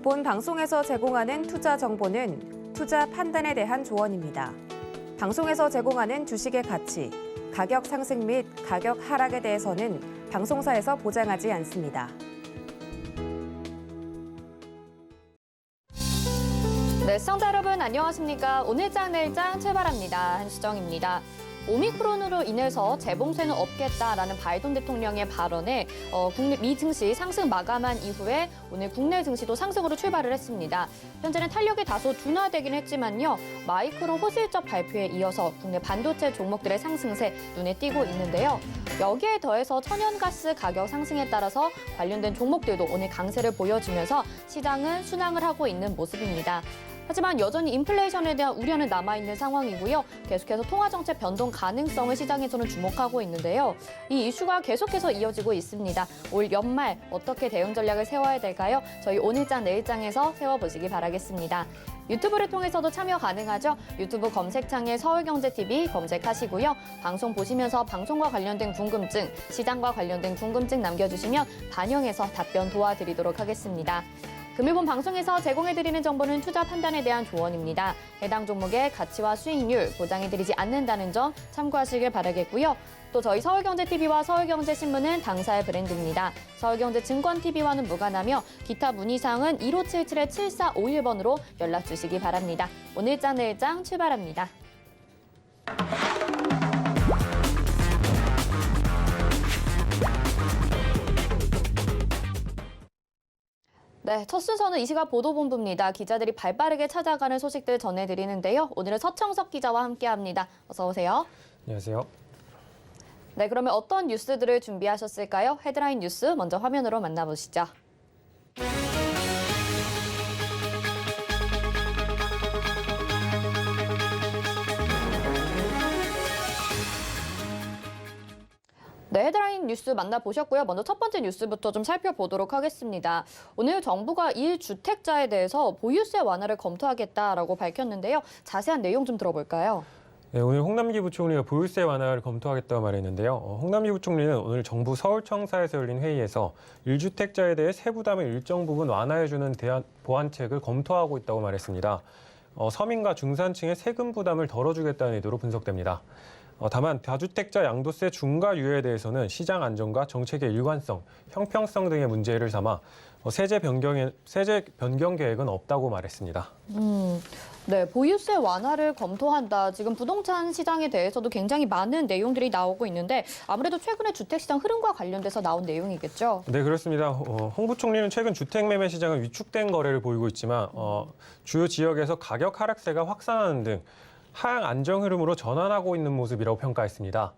본 방송에서 제공하는 투자 정보는 투자 판단에 대한 조언입니다. 방송에서 제공하는 주식의 가치, 가격 상승 및 가격 하락에 대해서는 방송사에서 보장하지 않습니다. 네, 시청자 여러분 안녕하십니까? 오늘장 내일장 출발합니다. 한수정입니다. 오미크론으로 인해서 재봉쇄는 없겠다라는 바이든 대통령의 발언에 국내 미 증시 상승 마감한 이후에 오늘 국내 증시도 상승으로 출발을 했습니다. 현재는 탄력이 다소 둔화되긴 했지만요. 마이크론 호실적 발표에 이어서 국내 반도체 종목들의 상승세 눈에 띄고 있는데요. 여기에 더해서 천연가스 가격 상승에 따라서 관련된 종목들도 오늘 강세를 보여주면서 시장은 순항을 하고 있는 모습입니다. 하지만 여전히 인플레이션에 대한 우려는 남아있는 상황이고요. 계속해서 통화정책 변동 가능성을 시장에서는 주목하고 있는데요. 이 이슈가 계속해서 이어지고 있습니다. 올 연말 어떻게 대응 전략을 세워야 될까요? 저희 오늘장 내일장에서 세워보시기 바라겠습니다. 유튜브를 통해서도 참여 가능하죠. 유튜브 검색창에 서울경제TV 검색하시고요. 방송 보시면서 방송과 관련된 궁금증, 시장과 관련된 궁금증 남겨주시면 반영해서 답변 도와드리도록 하겠습니다. 금일본 방송에서 제공해드리는 정보는 투자 판단에 대한 조언입니다. 해당 종목의 가치와 수익률 보장해드리지 않는다는 점 참고하시길 바라겠고요. 또 저희 서울경제TV와 서울경제신문은 당사의 브랜드입니다. 서울경제증권TV와는 무관하며 기타 문의사항은 1577-7451번으로 연락 주시기 바랍니다. 오늘장 내일장 출발합니다. 네, 첫 순서는 이 시각 보도본부입니다. 기자들이 발빠르게 찾아가는 소식들 전해드리는데요. 오늘은 서청석 기자와 함께합니다. 어서 오세요. 안녕하세요. 네, 그러면 어떤 뉴스들을 준비하셨을까요? 헤드라인 뉴스 먼저 화면으로 만나보시죠. 네, 헤드라인 뉴스 만나보셨고요. 먼저 첫 번째 뉴스부터 좀 살펴보도록 하겠습니다. 오늘 정부가 1주택자에 대해서 보유세 완화를 검토하겠다라고 밝혔는데요. 자세한 내용 좀 들어볼까요? 네, 오늘 홍남기 부총리가 보유세 완화를 검토하겠다고 말했는데요. 홍남기 부총리는 오늘 정부 서울청사에서 열린 회의에서 1주택자에 대해 세부담을 일정 부분 완화해주는 보완책을 검토하고 있다고 말했습니다. 서민과 중산층의 세금 부담을 덜어주겠다는 의도로 분석됩니다. 다만 다주택자 양도세 중과 유예에 대해서는 시장 안정과 정책의 일관성, 형평성 등의 문제를 삼아 세제 변경 계획은 없다고 말했습니다. 네, 보유세 완화를 검토한다. 지금 부동산 시장에 대해서도 굉장히 많은 내용들이 나오고 있는데 아무래도 최근에 주택시장 흐름과 관련돼서 나온 내용이겠죠? 네, 그렇습니다. 홍 부총리는 최근 주택 매매 시장은 위축된 거래를 보이고 있지만 주요 지역에서 가격 하락세가 확산하는 등 하향 안정 흐름으로 전환하고 있는 모습이라고 평가했습니다.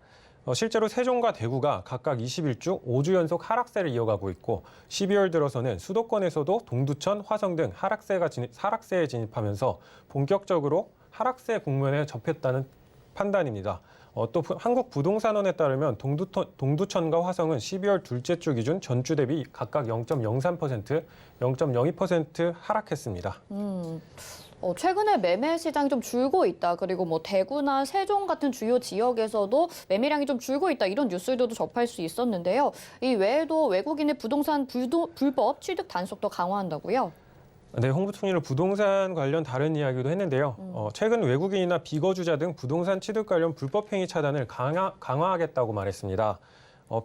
실제로 세종과 대구가 각각 21주 5주 연속 하락세를 이어가고 있고 12월 들어서는 수도권에서도 동두천, 화성 등 하락세에 진입하면서 본격적으로 하락세 국면에 접했다는 판단입니다. 또 한국부동산원에 따르면 동두천과 화성은 12월 둘째 주 기준 전주 대비 각각 0.03%, 0.02% 하락했습니다. 최근에 매매 시장이 좀 줄고 있다. 그리고 뭐 대구나 세종 같은 주요 지역에서도 매매량이 좀 줄고 있다. 이런 뉴스들도 접할 수 있었는데요. 이 외에도 외국인의 부동산 불법 취득 단속도 강화한다고요? 네, 홍 부총리는 부동산 관련 다른 이야기도 했는데요. 최근 외국인이나 비거주자 등 부동산 취득 관련 불법 행위 차단을 강화하겠다고 말했습니다.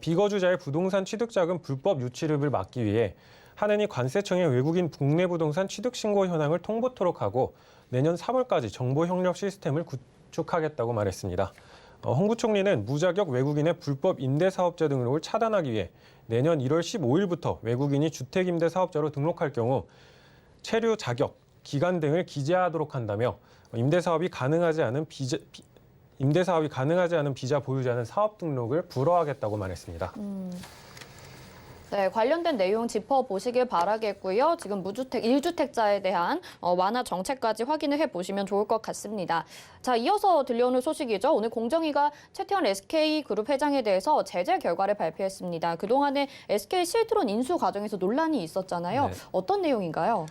비거주자의 부동산 취득 자금 불법 유출입을 막기 위해 한은이 관세청에 외국인 국내 부동산 취득 신고 현황을 통보토록 하고 내년 3월까지 정보 협력 시스템을 구축하겠다고 말했습니다. 홍 부총리는 무자격 외국인의 불법 임대사업자 등록을 차단하기 위해 내년 1월 15일부터 외국인이 주택임대사업자로 등록할 경우 체류 자격, 기간 등을 기재하도록 한다며 임대사업이 가능하지 않은 비자 보유자는 사업 등록을 불허하겠다고 말했습니다. 네, 관련된 내용 짚어보시길 바라겠고요. 지금 무주택, 1주택자에 대한 완화 정책까지 확인을 해보시면 좋을 것 같습니다. 자, 이어서 들려오는 소식이죠. 오늘 공정위가 최태원 SK그룹 회장에 대해서 제재 결과를 발표했습니다. 그동안에 SK 실트론 인수 과정에서 논란이 있었잖아요. 네. 어떤 내용인가요?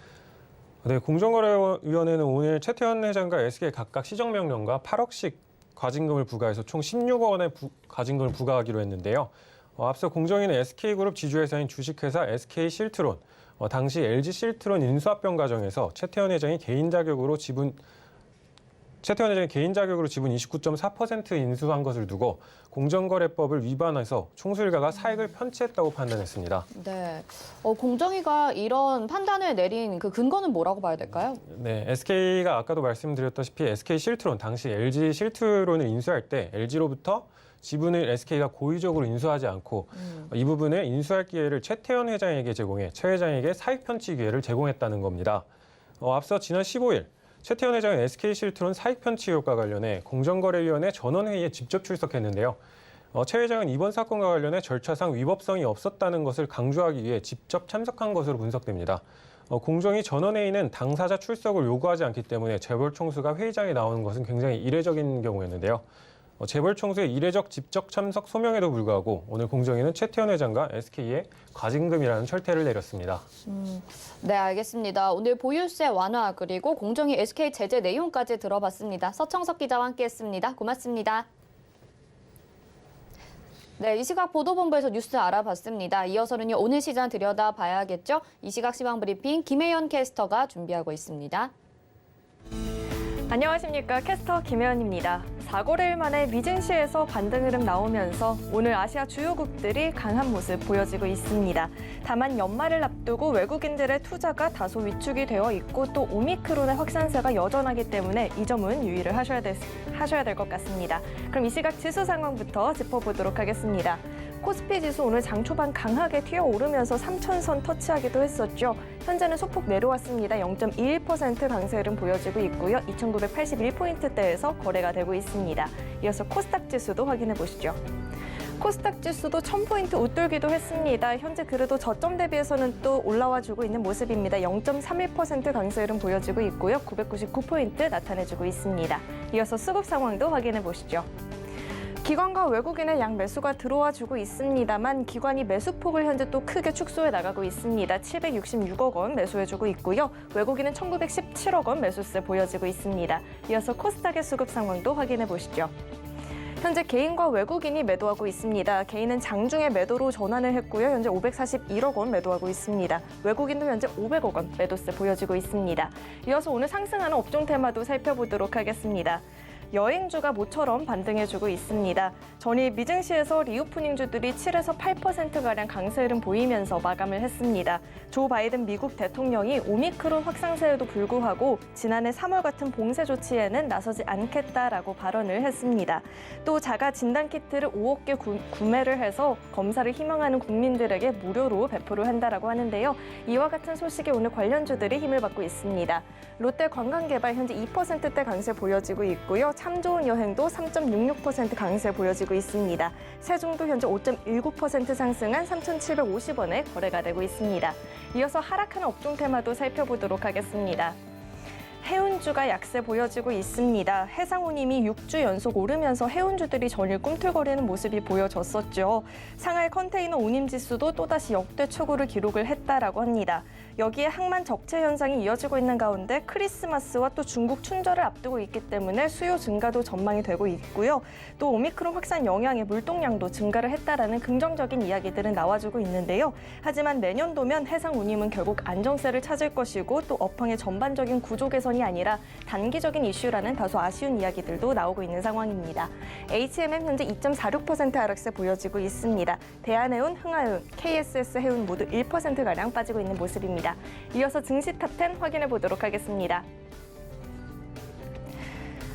네, 공정거래위원회는 오늘 최태원 회장과 SK 각각 시정명령과 8억씩 과징금을 부과해서 총 16억 원의 과징금을 부과하기로 했는데요. 앞서 공정위는 SK그룹 지주회사인 주식회사 SK실트론, 당시 LG실트론 인수합병 과정에서 최태원 회장이 개인 자격으로 지분 29.4% 인수한 것을 두고 공정거래법을 위반해서 총수일가가 사익을 편취했다고 판단했습니다. 네, 공정위가 이런 판단을 내린 그 근거는 뭐라고 봐야 될까요? 네, SK가 아까도 말씀드렸다시피 SK실트론, 당시 LG실트론을 인수할 때 LG로부터 지분을 SK가 고의적으로 인수하지 않고 이 부분을 인수할 기회를 최태원 회장에게 제공해 최 회장에게 사익 편취 기회를 제공했다는 겁니다. 앞서 지난 15일 최태원 회장은 SK실트론 사익 편취 의혹과 관련해 공정거래위원회 전원회의에 직접 출석했는데요. 최 회장은 이번 사건과 관련해 절차상 위법성이 없었다는 것을 강조하기 위해 직접 참석한 것으로 분석됩니다. 공정위 전원회의는 당사자 출석을 요구하지 않기 때문에 재벌 총수가 회의장에 나오는 것은 굉장히 이례적인 경우였는데요. 재벌 총수의 이례적 직접 참석 소명에도 불구하고 오늘 공정위는 최태원 회장과 SK에 과징금이라는 철퇴를 내렸습니다. 네, 알겠습니다. 오늘 보유세 완화 그리고 공정위 SK 제재 내용까지 들어봤습니다. 서청석 기자와 함께했습니다. 고맙습니다. 네, 이 시각 보도본부에서 뉴스 알아봤습니다. 이어서는요, 오늘 시장 들여다봐야겠죠? 이 시각 시황 브리핑 김혜연 캐스터가 준비하고 있습니다. 안녕하십니까. 캐스터 김혜연입니다. 4거래일 만에 미증시에서 반등 흐름 나오면서 오늘 아시아 주요국들이 강한 모습 보여지고 있습니다. 다만 연말을 앞두고 외국인들의 투자가 다소 위축이 되어 있고 또 오미크론의 확산세가 여전하기 때문에 이 점은 유의를 하셔야 될 것 같습니다. 그럼 이 시각 지수 상황부터 짚어보도록 하겠습니다. 코스피 지수 오늘 장 초반 강하게 튀어오르면서 3,000선 터치하기도 했었죠. 현재는 소폭 내려왔습니다. 0.21% 강세 흐름 보여지고 있고요. 2,981포인트대에서 거래가 되고 있습니다. 이어서 코스닥 지수도 확인해 보시죠. 코스닥 지수도 1,000포인트 웃돌기도 했습니다. 현재 그래도 저점 대비해서는 또 올라와주고 있는 모습입니다. 0.31% 강세 흐름 보여지고 있고요. 999포인트 나타내주고 있습니다. 이어서 수급 상황도 확인해 보시죠. 기관과 외국인의 양 매수가 들어와 주고 있습니다만 기관이 매수폭을 현재 또 크게 축소해 나가고 있습니다. 766억 원 매수해주고 있고요. 외국인은 1917억 원 매수세 보여지고 있습니다. 이어서 코스닥의 수급 상황도 확인해 보시죠. 현재 개인과 외국인이 매도하고 있습니다. 개인은 장중에 매도로 전환을 했고요. 현재 541억 원 매도하고 있습니다. 외국인도 현재 500억 원 매도세 보여지고 있습니다. 이어서 오늘 상승하는 업종 테마도 살펴보도록 하겠습니다. 여행주가 모처럼 반등해주고 있습니다. 전일 미증시에서 리오프닝주들이 7에서 8%가량 강세 흐름 보이면서 마감을 했습니다. 조 바이든 미국 대통령이 오미크론 확산세에도 불구하고 지난해 3월 같은 봉쇄 조치에는 나서지 않겠다라고 발언을 했습니다. 또 자가 진단키트를 5억 개 구매를 해서 검사를 희망하는 국민들에게 무료로 배포를 한다라고 하는데요. 이와 같은 소식에 오늘 관련주들이 힘을 받고 있습니다. 롯데 관광개발 현재 2%대 강세 보여지고 있고요. 참 좋은 여행도 3.66% 강세 보여지고 있습니다. 세종도 현재 5.19% 상승한 3,750원에 거래가 되고 있습니다. 이어서 하락하는 업종 테마도 살펴보도록 하겠습니다. 해운주가 약세 보여지고 있습니다. 해상운임이 6주 연속 오르면서 해운주들이 전일 꿈틀거리는 모습이 보여졌었죠. 상하이 컨테이너 운임지수도 또다시 역대 최고를 기록을 했다라고 합니다. 여기에 항만 적체 현상이 이어지고 있는 가운데 크리스마스와 또 중국 춘절을 앞두고 있기 때문에 수요 증가도 전망이 되고 있고요. 또 오미크론 확산 영향에 물동량도 증가를 했다라는 긍정적인 이야기들은 나와주고 있는데요. 하지만 내년도면 해상운임은 결국 안정세를 찾을 것이고 또 업황의 전반적인 구조 개선이 아니라 단기적인 이슈라는 다소 아쉬운 이야기들도 나오고 있는 상황입니다. HMM 현재 2.46% 하락세 보여지고 있습니다. 대한해운, 흥하해운, KSS 해운 모두 1%가량 빠지고 있는 모습입니다. 이어서 증시 탑10 확인해 보도록 하겠습니다.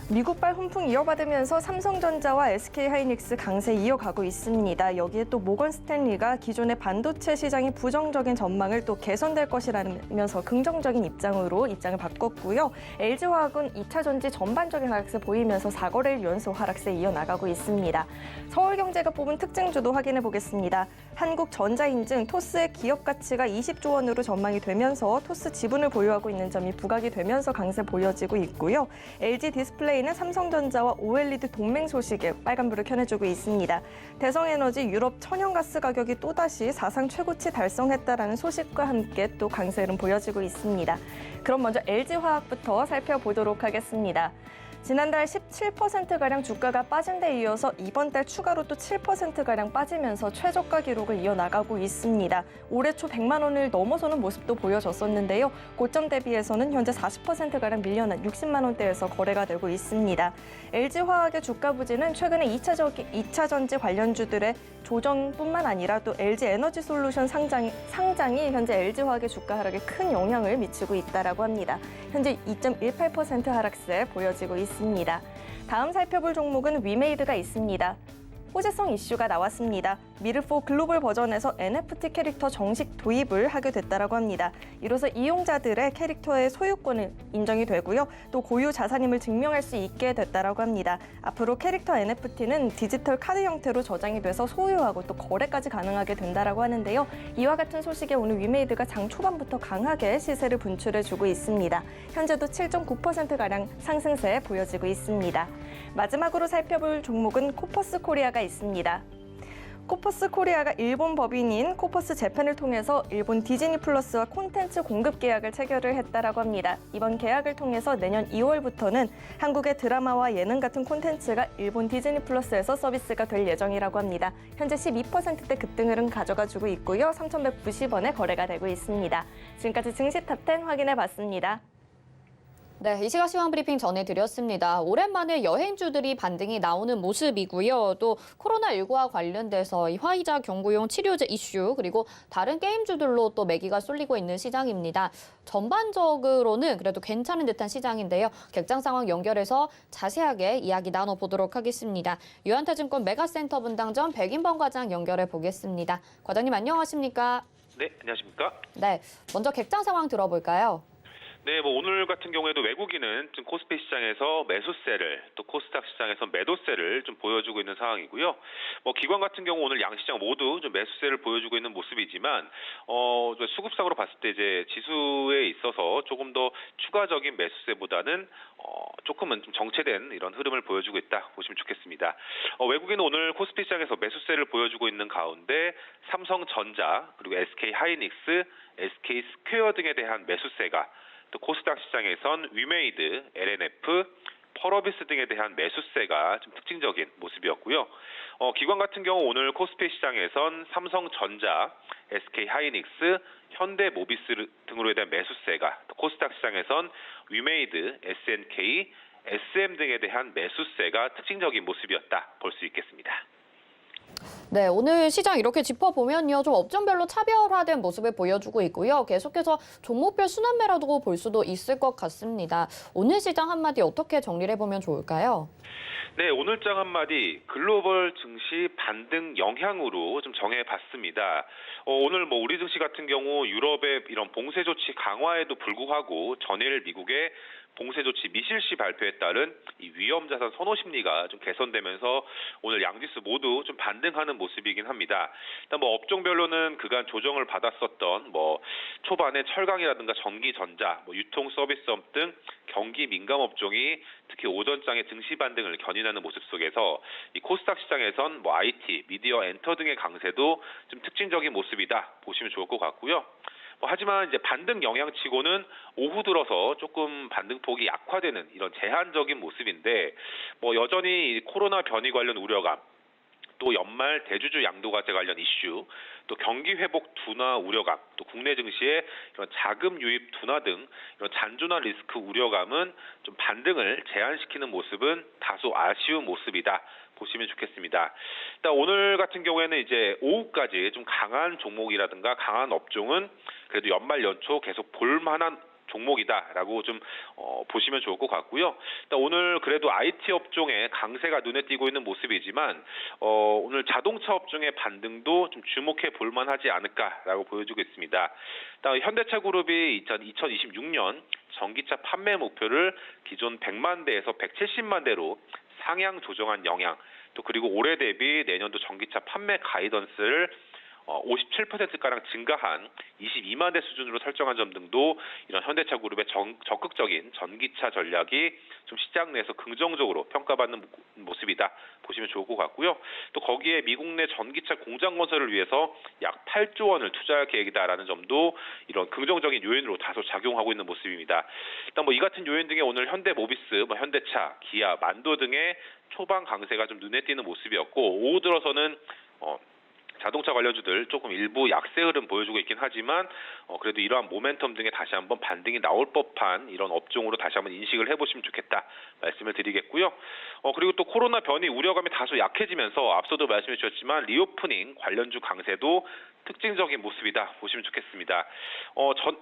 미국발 훈풍 이어받으면서 삼성전자와 SK하이닉스 강세 이어가고 있습니다. 여기에 또 모건 스탠리가 기존의 반도체 시장이 부정적인 전망을 또 개선될 것이라면서 긍정적인 입장으로 입장을 바꿨고요. LG화학은 2차 전지 전반적인 하락세 보이면서 4거래일 연속 하락세 이어나가고 있습니다. 서울경제가 뽑은 특징주도 확인해 보겠습니다. 한국전자인증 토스의 기업 가치가 20조 원으로 전망이 되면서 토스 지분을 보유하고 있는 점이 부각이 되면서 강세 보여지고 있고요. LG 디스플레이 는 삼성전자와 OLED 동맹 소식에 빨간불을 켜내주고 있습니다. 대성에너지 유럽 천연가스 가격이 또다시 사상 최고치 달성했다라는 소식과 함께 또 강세 흐름 보여지고 있습니다. 그럼 먼저 LG화학부터 살펴보도록 하겠습니다. 지난달 17%가량 주가가 빠진 데 이어서 이번 달 추가로 또 7%가량 빠지면서 최저가 기록을 이어나가고 있습니다. 올해 초 100만 원을 넘어서는 모습도 보여줬었는데요. 고점 대비해서는 현재 40%가량 밀려난 60만 원대에서 거래가 되고 있습니다. LG화학의 주가 부진은 최근에 2차 전지 관련주들의 조정뿐만 아니라 또 LG에너지솔루션 상장이 현재 LG화학의 주가 하락에 큰 영향을 미치고 있다라고 합니다. 현재 2.18% 하락세 보여지고 있습니다. 다음 살펴볼 종목은 위메이드가 있습니다. 호재성 이슈가 나왔습니다. 미르4 글로벌 버전에서 NFT 캐릭터 정식 도입을 하게 됐다라고 합니다. 이로써 이용자들의 캐릭터의 소유권을 인정이 되고요. 또 고유 자산임을 증명할 수 있게 됐다라고 합니다. 앞으로 캐릭터 NFT는 디지털 카드 형태로 저장이 돼서 소유하고 또 거래까지 가능하게 된다라고 하는데요. 이와 같은 소식에 오늘 위메이드가 장 초반부터 강하게 시세를 분출해주고 있습니다. 현재도 7.9%가량 상승세 보여지고 있습니다. 마지막으로 살펴볼 종목은 코퍼스 코리아가 있습니다. 코퍼스 코리아가 일본 법인인 코퍼스 재팬을 통해서 일본 디즈니 플러스와 콘텐츠 공급 계약을 체결을 했다라고 합니다. 이번 계약을 통해서 내년 2월부터는 한국의 드라마와 예능 같은 콘텐츠가 일본 디즈니 플러스에서 서비스가 될 예정이라고 합니다. 현재 12%대 급등을 가져가주고 있고요. 3,190원에 거래가 되고 있습니다. 지금까지 증시 탑10 확인해봤습니다. 네, 이 시각 시황 브리핑 전해드렸습니다. 오랜만에 여행주들이 반등이 나오는 모습이고요. 또 코로나19와 관련돼서 이 화이자 경구용 치료제 이슈 그리고 다른 게임주들로 또 매기가 쏠리고 있는 시장입니다. 전반적으로는 그래도 괜찮은 듯한 시장인데요. 객장 상황 연결해서 자세하게 이야기 나눠보도록 하겠습니다. 유한타증권 메가센터 분당점 백인범 과장 연결해 보겠습니다. 과장님 안녕하십니까? 네, 안녕하십니까? 네, 먼저 객장 상황 들어볼까요? 네, 오늘 같은 경우에도 외국인은 좀 코스피 시장에서 매수세를 또 코스닥 시장에서 매도세를 좀 보여주고 있는 상황이고요. 기관 같은 경우 오늘 양시장 모두 좀 매수세를 보여주고 있는 모습이지만 수급상으로 봤을 때 이제 지수에 있어서 조금 더 추가적인 매수세보다는 조금은 좀 정체된 이런 흐름을 보여주고 있다 보시면 좋겠습니다. 외국인은 오늘 코스피 시장에서 매수세를 보여주고 있는 가운데 삼성전자 그리고 SK 하이닉스, SK 스퀘어 등에 대한 매수세가 또 코스닥 시장에선 위메이드, LNF, 펄어비스 등에 대한 매수세가 좀 특징적인 모습이었고요. 기관 같은 경우 오늘 코스피 시장에선 삼성전자, SK 하이닉스, 현대모비스 등으로 대한 매수세가 또 코스닥 시장에선 위메이드, SNK, SM 등에 대한 매수세가 특징적인 모습이었다 볼 수 있겠습니다. 네, 오늘 시장 이렇게 짚어보면요. 좀 업종별로 차별화된 모습을 보여주고 있고요. 계속해서 종목별 순환매라고 볼 수도 있을 것 같습니다. 오늘 시장 한마디 어떻게 정리를 해보면 좋을까요? 네, 오늘 장 한마디 글로벌 증시 반등 영향으로 좀 정해봤습니다. 오늘 우리 증시 같은 경우 유럽의 이런 봉쇄 조치 강화에도 불구하고 전일 미국의 봉쇄 조치 미실시 발표에 따른 이 위험 자산 선호 심리가 좀 개선되면서 오늘 양지수 모두 좀 반등하는 모습이긴 합니다. 일단 업종별로는 그간 조정을 받았었던 초반에 철강이라든가 전기전자, 유통 서비스업 등 경기 민감 업종이 특히 오전장의 증시 반등을 견인하는 모습 속에서 이 코스닥 시장에선 IT, 미디어, 엔터 등의 강세도 좀 특징적인 모습이다 보시면 좋을 것 같고요. 하지만 이제 반등 영향치고는 오후 들어서 조금 반등폭이 약화되는 이런 제한적인 모습인데 여전히 코로나 변이 관련 우려감, 또 연말 대주주 양도과세 관련 이슈, 또 경기 회복 둔화 우려감, 또 국내 증시의 이런 자금 유입 둔화 등 이런 잔존화 리스크 우려감은 좀 반등을 제한시키는 모습은 다소 아쉬운 모습이다 보시면 좋겠습니다. 일단 오늘 같은 경우에는 이제 오후까지 좀 강한 종목이라든가 강한 업종은 그래도 연말 연초 계속 볼만한 종목이다라고 좀 보시면 좋을 것 같고요. 일단 오늘 그래도 IT 업종의 강세가 눈에 띄고 있는 모습이지만 오늘 자동차 업종의 반등도 좀 주목해 볼 만하지 않을까라고 보여주고 있습니다. 일단 현대차 그룹이 2026년 전기차 판매 목표를 기존 100만 대에서 170만 대로 상향 조정한 영향, 또 그리고 올해 대비 내년도 전기차 판매 가이던스를 57%가량 증가한 22만 대 수준으로 설정한 점 등도 이런 현대차 그룹의 적극적인 전기차 전략이 좀 시장 내에서 긍정적으로 평가받는 모습이다 보시면 좋을 것 같고요. 또 거기에 미국 내 전기차 공장 건설을 위해서 약 8조 원을 투자할 계획이다라는 점도 이런 긍정적인 요인으로 다소 작용하고 있는 모습입니다. 일단 이 같은 요인 등의 오늘 현대모비스, 현대차, 기아, 만도 등의 초반 강세가 좀 눈에 띄는 모습이었고, 오후 들어서는 자동차 관련주들 조금 일부 약세 흐름 보여주고 있긴 하지만 그래도 이러한 모멘텀 등에 다시 한번 반등이 나올 법한 이런 업종으로 다시 한번 인식을 해보시면 좋겠다 말씀을 드리겠고요. 그리고 또 코로나 변이 우려감이 다소 약해지면서 앞서도 말씀해 주셨지만 리오프닝 관련주 강세도 특징적인 모습이다 보시면 좋겠습니다.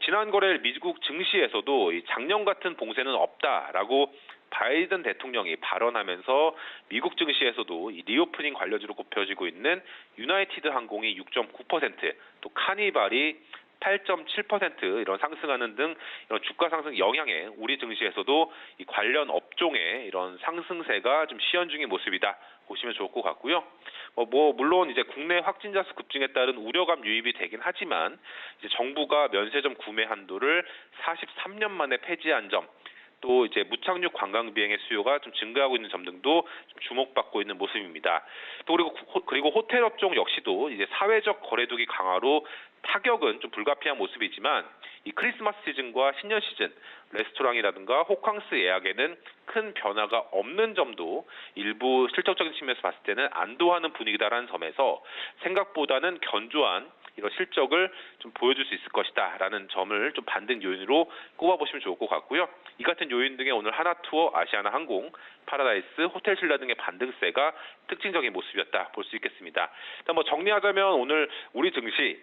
지난 거래일 미국 증시에서도 이 작년 같은 봉쇄는 없다라고 바이든 대통령이 발언하면서 미국 증시에서도 이 리오프닝 관련주로 꼽혀지고 있는 유나이티드 항공이 6.9%, 또 카니발이 8.7% 이런 상승하는 등 이런 주가 상승 영향에 우리 증시에서도 이 관련 업종의 이런 상승세가 좀 시현 중인 모습이다 보시면 좋을 것 같고요. 물론 이제 국내 확진자 수 급증에 따른 우려감 유입이 되긴 하지만 이제 정부가 면세점 구매 한도를 43년 만에 폐지한 점, 또 이제 무착륙 관광 비행의 수요가 좀 증가하고 있는 점 등도 좀 주목받고 있는 모습입니다. 또 그리고 호텔 업종 역시도 이제 사회적 거래두기 강화로 타격은 좀 불가피한 모습이지만 이 크리스마스 시즌과 신년 시즌 레스토랑이라든가 호캉스 예약에는 큰 변화가 없는 점도 일부 실적적인 측면에서 봤을 때는 안도하는 분위기다라는 점에서 생각보다는 견조한 이런 실적을 좀 보여줄 수 있을 것이다라는 점을 좀 반등 요인으로 꼽아보시면 좋을 것 같고요. 이 같은 요인 등의 오늘 하나투어, 아시아나항공, 파라다이스, 호텔신라 등의 반등세가 특징적인 모습이었다 볼 수 있겠습니다. 일단 정리하자면 오늘 우리 증시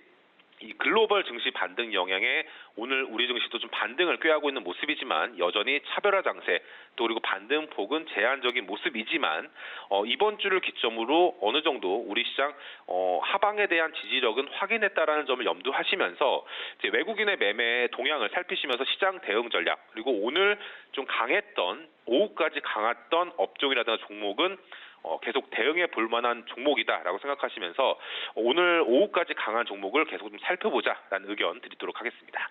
이 글로벌 증시 반등 영향에 오늘 우리 증시도 좀 반등을 꾀하고 있는 모습이지만 여전히 차별화 장세, 또 그리고 반등폭은 제한적인 모습이지만 이번 주를 기점으로 어느 정도 우리 시장 하방에 대한 지지력은 확인했다라는 점을 염두하시면서 이제 외국인의 매매 동향을 살피시면서 시장 대응 전략, 그리고 오늘 좀 강했던 오후까지 강했던 업종이라든가 종목은 계속 대응해 볼 만한 종목이다라고 생각하시면서 오늘 오후까지 강한 종목을 계속 좀 살펴보자라는 의견 드리도록 하겠습니다.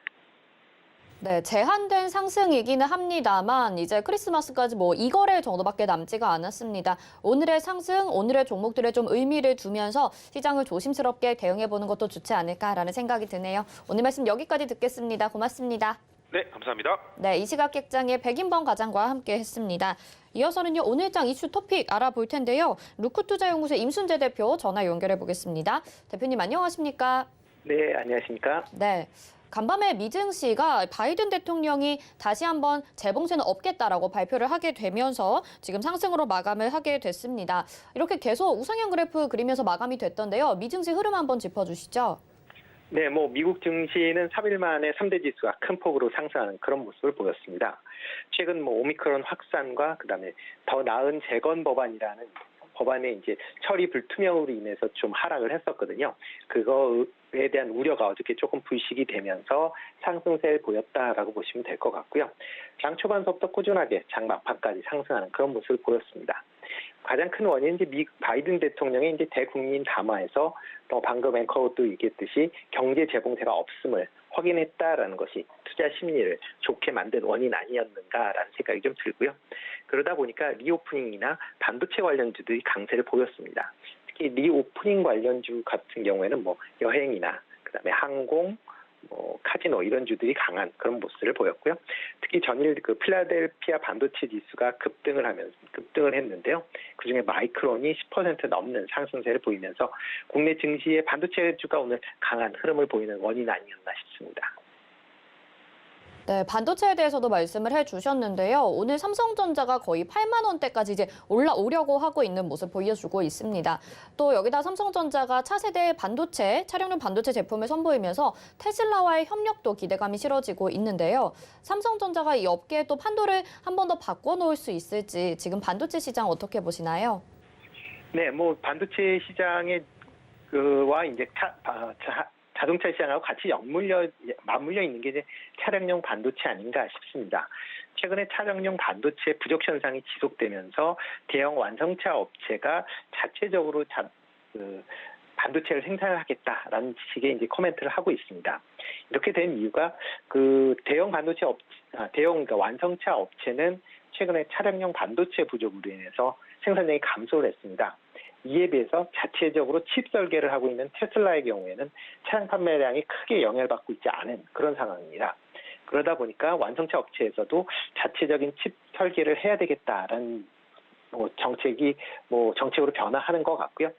네, 제한된 상승이기는 합니다만 이제 크리스마스까지 2거래일 정도밖에 남지가 않았습니다. 오늘의 상승, 오늘의 종목들에 좀 의미를 두면서 시장을 조심스럽게 대응해보는 것도 좋지 않을까라는 생각이 드네요. 오늘 말씀 여기까지 듣겠습니다. 고맙습니다. 네, 감사합니다. 네, 이 시각 객장의 백인범 과장과 함께했습니다. 이어서는요, 오늘장 이슈 토픽 알아볼 텐데요. 루크투자연구소 임순재 대표 전화 연결해 보겠습니다. 대표님 안녕하십니까? 네, 안녕하십니까? 네. 간밤에 미증시가 바이든 대통령이 다시 한번 재봉쇄는 없겠다라고 발표를 하게 되면서 지금 상승으로 마감을 하게 됐습니다. 이렇게 계속 우상향 그래프 그리면서 마감이 됐던데요. 미증시 흐름 한번 짚어주시죠. 네, 미국 증시는 3일 만에 3대 지수가 큰 폭으로 상승하는 그런 모습을 보였습니다. 최근 오미크론 확산과 그다음에 더 나은 재건 법안이라는 법안의 이제 처리 불투명으로 인해서 좀 하락을 했었거든요. 그거에 대한 우려가 어저께 조금 불식이 되면서 상승세를 보였다라고 보시면 될 것 같고요. 장 초반서부터 꾸준하게 장 막판까지 상승하는 그런 모습을 보였습니다. 가장 큰 원인은 이제 바이든 대통령의 이제 대국민 담화에서 또 방금 앵커도 얘기했듯이 경제 재봉쇄가 없음을 확인했다라는 것이 투자 심리를 좋게 만든 원인 아니었는가라는 생각이 좀 들고요. 그러다 보니까 리오프닝이나 반도체 관련주들이 강세를 보였습니다. 특히 리오프닝 관련주 같은 경우에는 여행이나 그다음에 항공, 카지노 이런 주들이 강한 그런 모습을 보였고요. 특히 전일 필라델피아 반도체 지수가 급등을 했는데요. 그중에 마이크론이 10% 넘는 상승세를 보이면서 국내 증시의 반도체주가 오늘 강한 흐름을 보이는 원인 아니었나 싶습니다. 네, 반도체에 대해서도 말씀을 해주셨는데요. 오늘 삼성전자가 거의 8만 원대까지 이제 올라오려고 하고 있는 모습 보여주고 있습니다. 또 여기다 삼성전자가 차세대 반도체, 차량용 반도체 제품을 선보이면서 테슬라와의 협력도 기대감이 실어지고 있는데요. 삼성전자가 이 업계에 또 판도를 한 번 더 바꿔놓을 수 있을지 지금 반도체 시장 어떻게 보시나요? 네, 반도체 시장의 와 이제 자동차 시장하고 같이 맞물려 있는 게 이제 차량용 반도체 아닌가 싶습니다. 최근에 차량용 반도체 부족 현상이 지속되면서 대형 완성차 업체가 자체적으로 반도체를 생산을 하겠다라는 식의 이제 코멘트를 하고 있습니다. 이렇게 된 이유가 그 대형 반도체 그러니까 완성차 업체는 최근에 차량용 반도체 부족으로 인해서 생산량이 감소를 했습니다. 이에 비해서 자체적으로 칩 설계를 하고 있는 테슬라의 경우에는 차량 판매량이 크게 영향을 받고 있지 않은 그런 상황입니다. 그러다 보니까 완성차 업체에서도 자체적인 칩 설계를 해야 되겠다라는 정책으로 변화하는 것 같고요.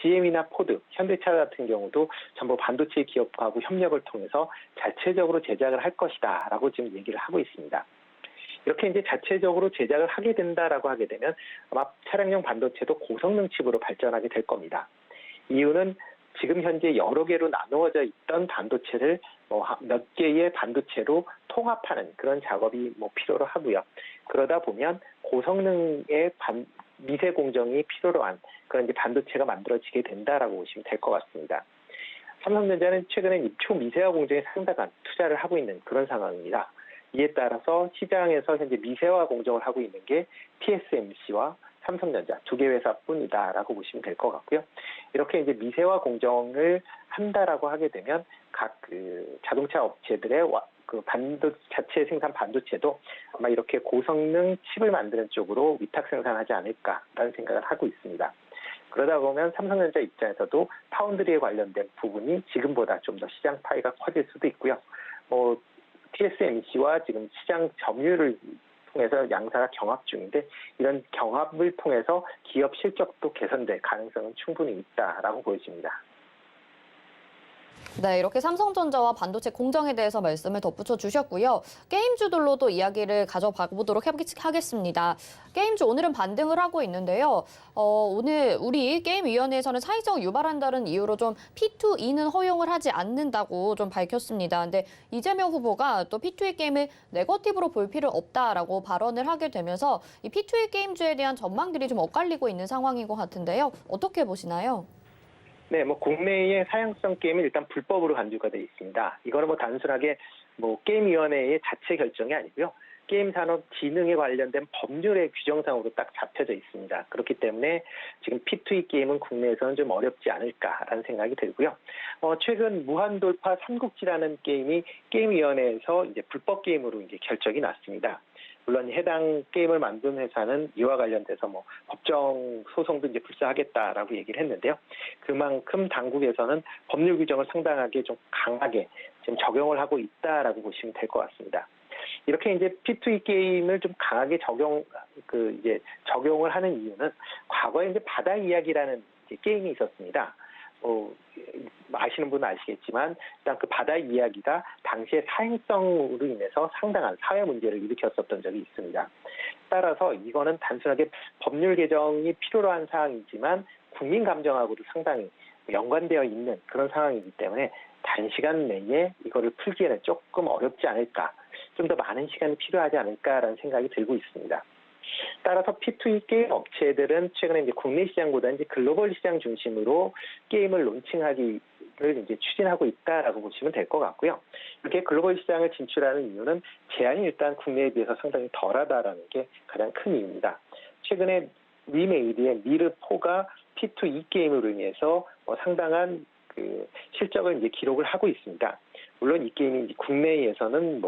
GM이나 포드, 현대차 같은 경우도 전부 반도체 기업하고 협력을 통해서 자체적으로 제작을 할 것이다라고 지금 얘기를 하고 있습니다. 이렇게 이제 자체적으로 제작을 하게 된다라고 하게 되면 아마 차량용 반도체도 고성능 칩으로 발전하게 될 겁니다. 이유는 지금 현재 여러 개로 나누어져 있던 반도체를 몇 개의 반도체로 통합하는 그런 작업이 필요로 하고요. 그러다 보면 고성능의 미세 공정이 필요로 한 그런 이제 반도체가 만들어지게 된다라고 보시면 될 것 같습니다. 삼성전자는 최근에 초미세화 공정에 상당한 투자를 하고 있는 그런 상황입니다. 이에 따라서 시장에서 현재 미세화 공정을 하고 있는 게 TSMC와 삼성전자 두 개 회사뿐이다라고 보시면 될 것 같고요. 이렇게 이제 미세화 공정을 한다라고 하게 되면 각 그 자동차 업체들의 자체 생산 반도체도 아마 이렇게 고성능 칩을 만드는 쪽으로 위탁 생산하지 않을까라는 생각을 하고 있습니다. 그러다 보면 삼성전자 입장에서도 파운드리에 관련된 부분이 지금보다 좀 더 시장 파이가 커질 수도 있고요. TSMC와 지금 시장 점유율을 통해서 양사가 경합 중인데 이런 경합을 통해서 기업 실적도 개선될 가능성은 충분히 있다라고 보여집니다. 네, 이렇게 삼성전자와 반도체 공정에 대해서 말씀을 덧붙여 주셨고요. 게임주들로도 이야기를 가져봐 보도록 하겠습니다. 게임주 오늘은 반등을 하고 있는데요. 오늘 우리 게임위원회에서는 사회적 유발한다는 이유로 좀 P2E는 허용을 하지 않는다고 좀 밝혔습니다. 근데 이재명 후보가 또 P2E 게임을 네거티브로 볼 필요 없다라고 발언을 하게 되면서 이 P2E 게임주에 대한 전망들이 좀 엇갈리고 있는 상황인 것 같은데요. 어떻게 보시나요? 네, 국내의 사양성 게임은 일단 불법으로 간주가 되어 있습니다. 이거는 단순하게 게임위원회의 자체 결정이 아니고요. 게임 산업 진흥에 관련된 법률의 규정상으로 딱 잡혀져 있습니다. 그렇기 때문에 지금 P2E 게임은 국내에서는 좀 어렵지 않을까라는 생각이 들고요. 최근 무한돌파 삼국지라는 게임이 게임위원회에서 이제 불법 게임으로 이제 결정이 났습니다. 물론 해당 게임을 만든 회사는 이와 관련돼서 법정 소송도 이제 불사하겠다라고 얘기를 했는데요. 그만큼 당국에서는 법률 규정을 상당하게 좀 강하게 지금 적용을 하고 있다라고 보시면 될 것 같습니다. 이렇게 이제 P2E 게임을 좀 강하게 적용을 하는 이유는 과거에 이제 바다 이야기라는 게임이 있었습니다. 아시는 분은 아시겠지만 일단 그 바다 이야기가 당시에 사행성으로 인해서 상당한 사회 문제를 일으켰었던 적이 있습니다. 따라서 이거는 단순하게 법률 개정이 필요로 한 사항이지만 국민 감정하고도 상당히 연관되어 있는 그런 상황이기 때문에 단시간 내에 이거를 풀기에는 조금 어렵지 않을까, 좀 더 많은 시간이 필요하지 않을까라는 생각이 들고 있습니다. 따라서 P2E 게임 업체들은 최근에 이제 국내 시장보다 이제 글로벌 시장 중심으로 게임을 론칭하기를 이제 추진하고 있다라고 보시면 될 것 같고요. 이렇게 글로벌 시장을 진출하는 이유는 제한이 일단 국내에 비해서 상당히 덜하다라는 게 가장 큰 이유입니다. 최근에 리메이드의 미르4가 P2E 게임으로 인해서 상당한 그 실적을 이제 기록을 하고 있습니다. 물론 이 게임이 이제 국내에서는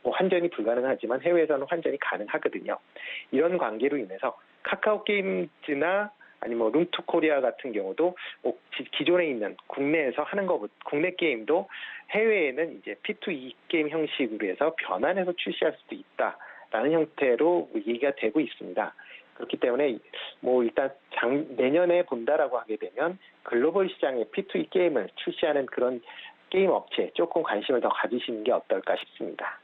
환전이 불가능하지만 해외에서는 환전이 가능하거든요. 이런 관계로 인해서 카카오 게임즈나 아니면 룸투코리아 같은 경우도 기존에 있는 국내에서 하는 국내 게임도 해외에는 이제 P2E 게임 형식으로 해서 변환해서 출시할 수도 있다라는 형태로 얘기가 되고 있습니다. 그렇기 때문에 일단 내년에 본다라고 하게 되면 글로벌 시장에 P2E 게임을 출시하는 그런 게임 업체에 조금 관심을 더 가지시는 게 어떨까 싶습니다.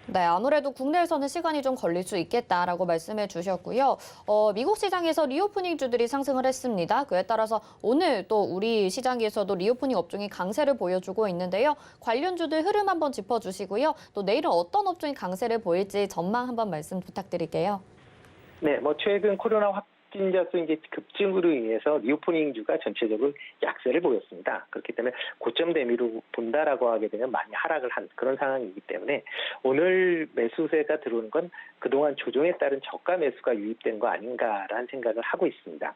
네, 아무래도 국내에서는 시간이 좀 걸릴 수 있겠다라고 말씀해 주셨고요. 미국 시장에서 리오프닝주들이 상승을 했습니다. 그에 따라서 오늘 또 우리 시장에서도 리오프닝 업종이 강세를 보여주고 있는데요. 관련주들 흐름 한번 짚어주시고요. 또 내일은 어떤 업종이 강세를 보일지 전망 한번 말씀 부탁드릴게요. 네, 최근 코로나 확진자 수 이제 급증으로 인해서 리오프닝주가 전체적으로 약세를 보였습니다. 그렇기 때문에 고점 대비로 본다라고 하게 되면 많이 하락을 한 그런 상황이기 때문에 오늘 매수세가 들어오는 건 그동안 조정에 따른 저가 매수가 유입된 거 아닌가라는 생각을 하고 있습니다.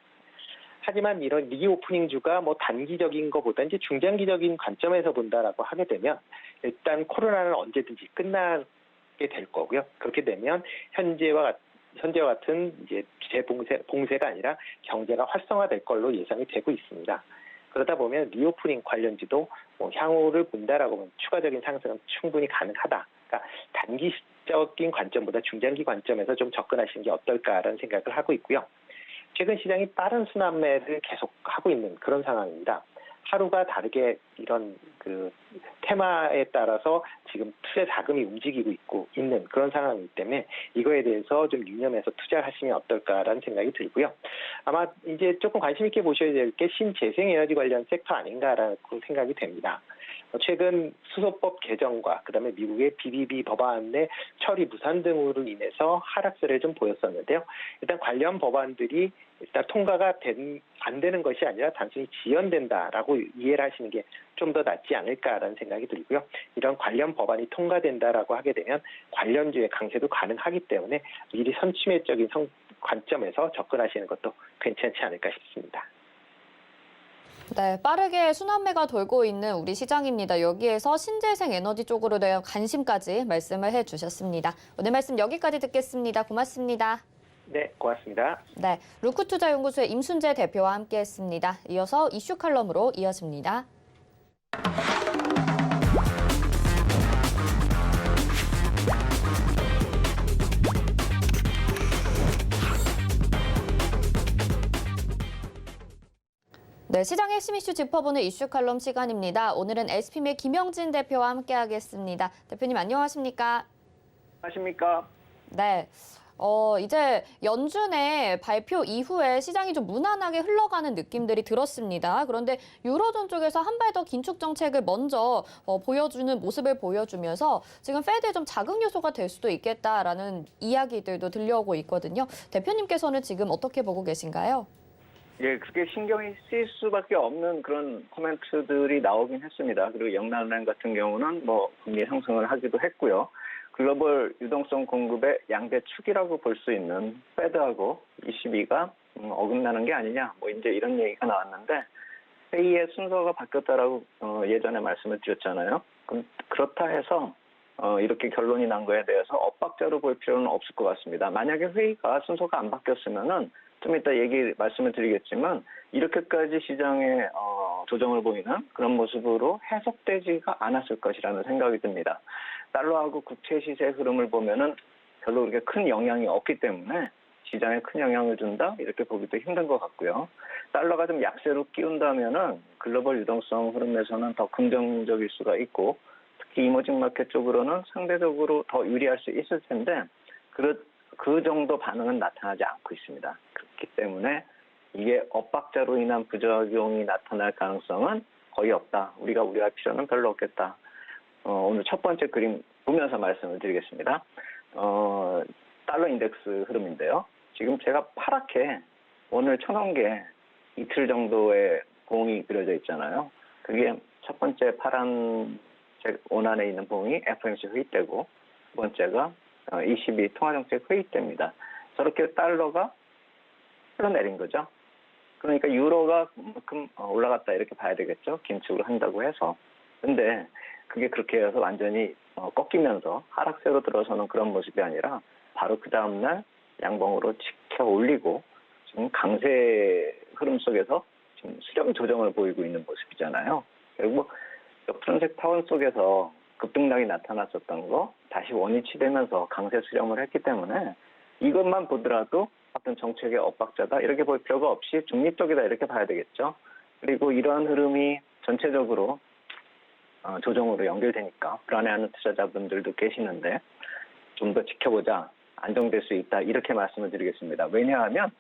하지만 이런 리오프닝주가 뭐 단기적인 것보다 이제 중장기적인 관점에서 본다라고 하게 되면 일단 코로나는 언제든지 끝나게 될 거고요. 그렇게 되면 현재와 같은 이제 봉쇄가 아니라 경제가 활성화될 걸로 예상이 되고 있습니다. 그러다 보면 리오프닝 관련주도 뭐 향후를 본다라고 하면 추가적인 상승은 충분히 가능하다. 그러니까 단기적인 관점보다 중장기 관점에서 좀 접근하시는 게 어떨까라는 생각을 하고 있고요. 최근 시장이 빠른 순환매를 계속 하고 있는 그런 상황입니다. 하루가 다르게 이런 그 테마에 따라서 지금 투자 자금이 움직이고 있는 그런 상황이기 때문에 이거에 대해서 좀 유념해서 투자하시면 어떨까라는 생각이 들고요. 아마 이제 조금 관심 있게 보셔야 될 게 신재생에너지 관련 섹터 아닌가라고 생각이 됩니다. 최근 수소법 개정과 그다음에 미국의 BBB 법안의 처리 무산 등으로 인해서 하락세를 좀 보였었는데요. 일단 관련 법안들이 일단 통과가 안 되는 것이 아니라 단순히 지연된다라고 이해를 하시는 게 좀 더 낫지 않을까라는 생각이 들고요. 이런 관련 법안이 통과된다라고 하게 되면 관련주의 강세도 가능하기 때문에 미리 선취매적인 관점에서 접근하시는 것도 괜찮지 않을까 싶습니다. 네, 빠르게 순환매가 돌고 있는 우리 시장입니다. 여기에서 신재생 에너지 쪽으로 대한 관심까지 말씀을 해주셨습니다. 오늘 말씀 여기까지 듣겠습니다. 고맙습니다. 네, 고맙습니다. 네, 루크투자연구소의 임순재 대표와 함께했습니다. 이어서 이슈 칼럼으로 이어집니다. 네, 시장 핵심 이슈 짚어보는 이슈 칼럼 시간입니다. 오늘은 SPM의 김영진 대표와 함께하겠습니다. 대표님 안녕하십니까? 하십니까? 네. 이제 연준의 발표 이후에 시장이 좀 무난하게 흘러가는 느낌들이 들었습니다. 그런데 유로존 쪽에서 한 발 더 긴축 정책을 먼저 보여주는 모습을 보여주면서 지금 페드의 좀 자극 요소가 될 수도 있겠다라는 이야기들도 들려오고 있거든요. 대표님께서는 지금 어떻게 보고 계신가요? 예, 그렇게 신경이 쓰일 수밖에 없는 그런 코멘트들이 나오긴 했습니다. 그리고 영란은행 같은 경우는 뭐 금리 상승을 하기도 했고요. 글로벌 유동성 공급의 양대 축이라고 볼 수 있는 페드하고 ECB가 어긋나는 게 아니냐, 뭐 이제 이런 얘기가 나왔는데 회의의 순서가 바뀌었다라고 예전에 말씀을 드렸잖아요. 그렇다 해서 이렇게 결론이 난 거에 대해서 엇박자로 볼 필요는 없을 것 같습니다. 만약에 회의가 순서가 안 바뀌었으면은 좀 이따 말씀을 드리겠지만 이렇게까지 시장에 조정을 보이는 그런 모습으로 해석되지가 않았을 것이라는 생각이 듭니다. 달러하고 국채 시세 흐름을 보면은 별로 그렇게 큰 영향이 없기 때문에 시장에 큰 영향을 준다 이렇게 보기도 힘든 것 같고요. 달러가 좀 약세로 끼운다면은 글로벌 유동성 흐름에서는 더 긍정적일 수가 있고 특히 이머징 마켓 쪽으로는 상대적으로 더 유리할 수 있을 텐데 그 정도 반응은 나타나지 않고 있습니다. 그렇기 때문에 이게 엇박자로 인한 부작용이 나타날 가능성은 거의 없다. 우리가 우려할 필요는 별로 없겠다. 오늘 첫 번째 그림 보면서 말씀을 드리겠습니다. 달러 인덱스 흐름인데요. 지금 제가 파랗게 오늘 쳐놓은 게 이틀 정도의 봉이 그려져 있잖아요. 그게 첫 번째 파란색 원안에 있는 봉이 FOMC 회의 때고 두 번째가 ECB 통화정책 회의 때입니다. 저렇게 달러가 흘러내린 거죠. 그러니까 유로가 그만큼 올라갔다 이렇게 봐야 되겠죠. 긴축을 한다고 해서. 근데 그게 그렇게 해서 완전히 꺾이면서 하락세로 들어서는 그런 모습이 아니라 바로 그 다음날 양봉으로 지켜 올리고 지금 강세 흐름 속에서 지금 수렴 조정을 보이고 있는 모습이잖아요. 결국 푸른색 타원 속에서 급등락이 나타났었던 거 다시 원위치되면서 강세 수렴을 했기 때문에 이것만 보더라도 어떤 정책의 엇박자다 이렇게 볼 필요가 없이 중립적이다 이렇게 봐야 되겠죠. 그리고 이러한 흐름이 전체적으로 조정으로 연결되니까 불안해하는 투자자분들도 계시는데 좀 더 지켜보자, 안정될 수 있다 이렇게 말씀을 드리겠습니다. 왜냐하면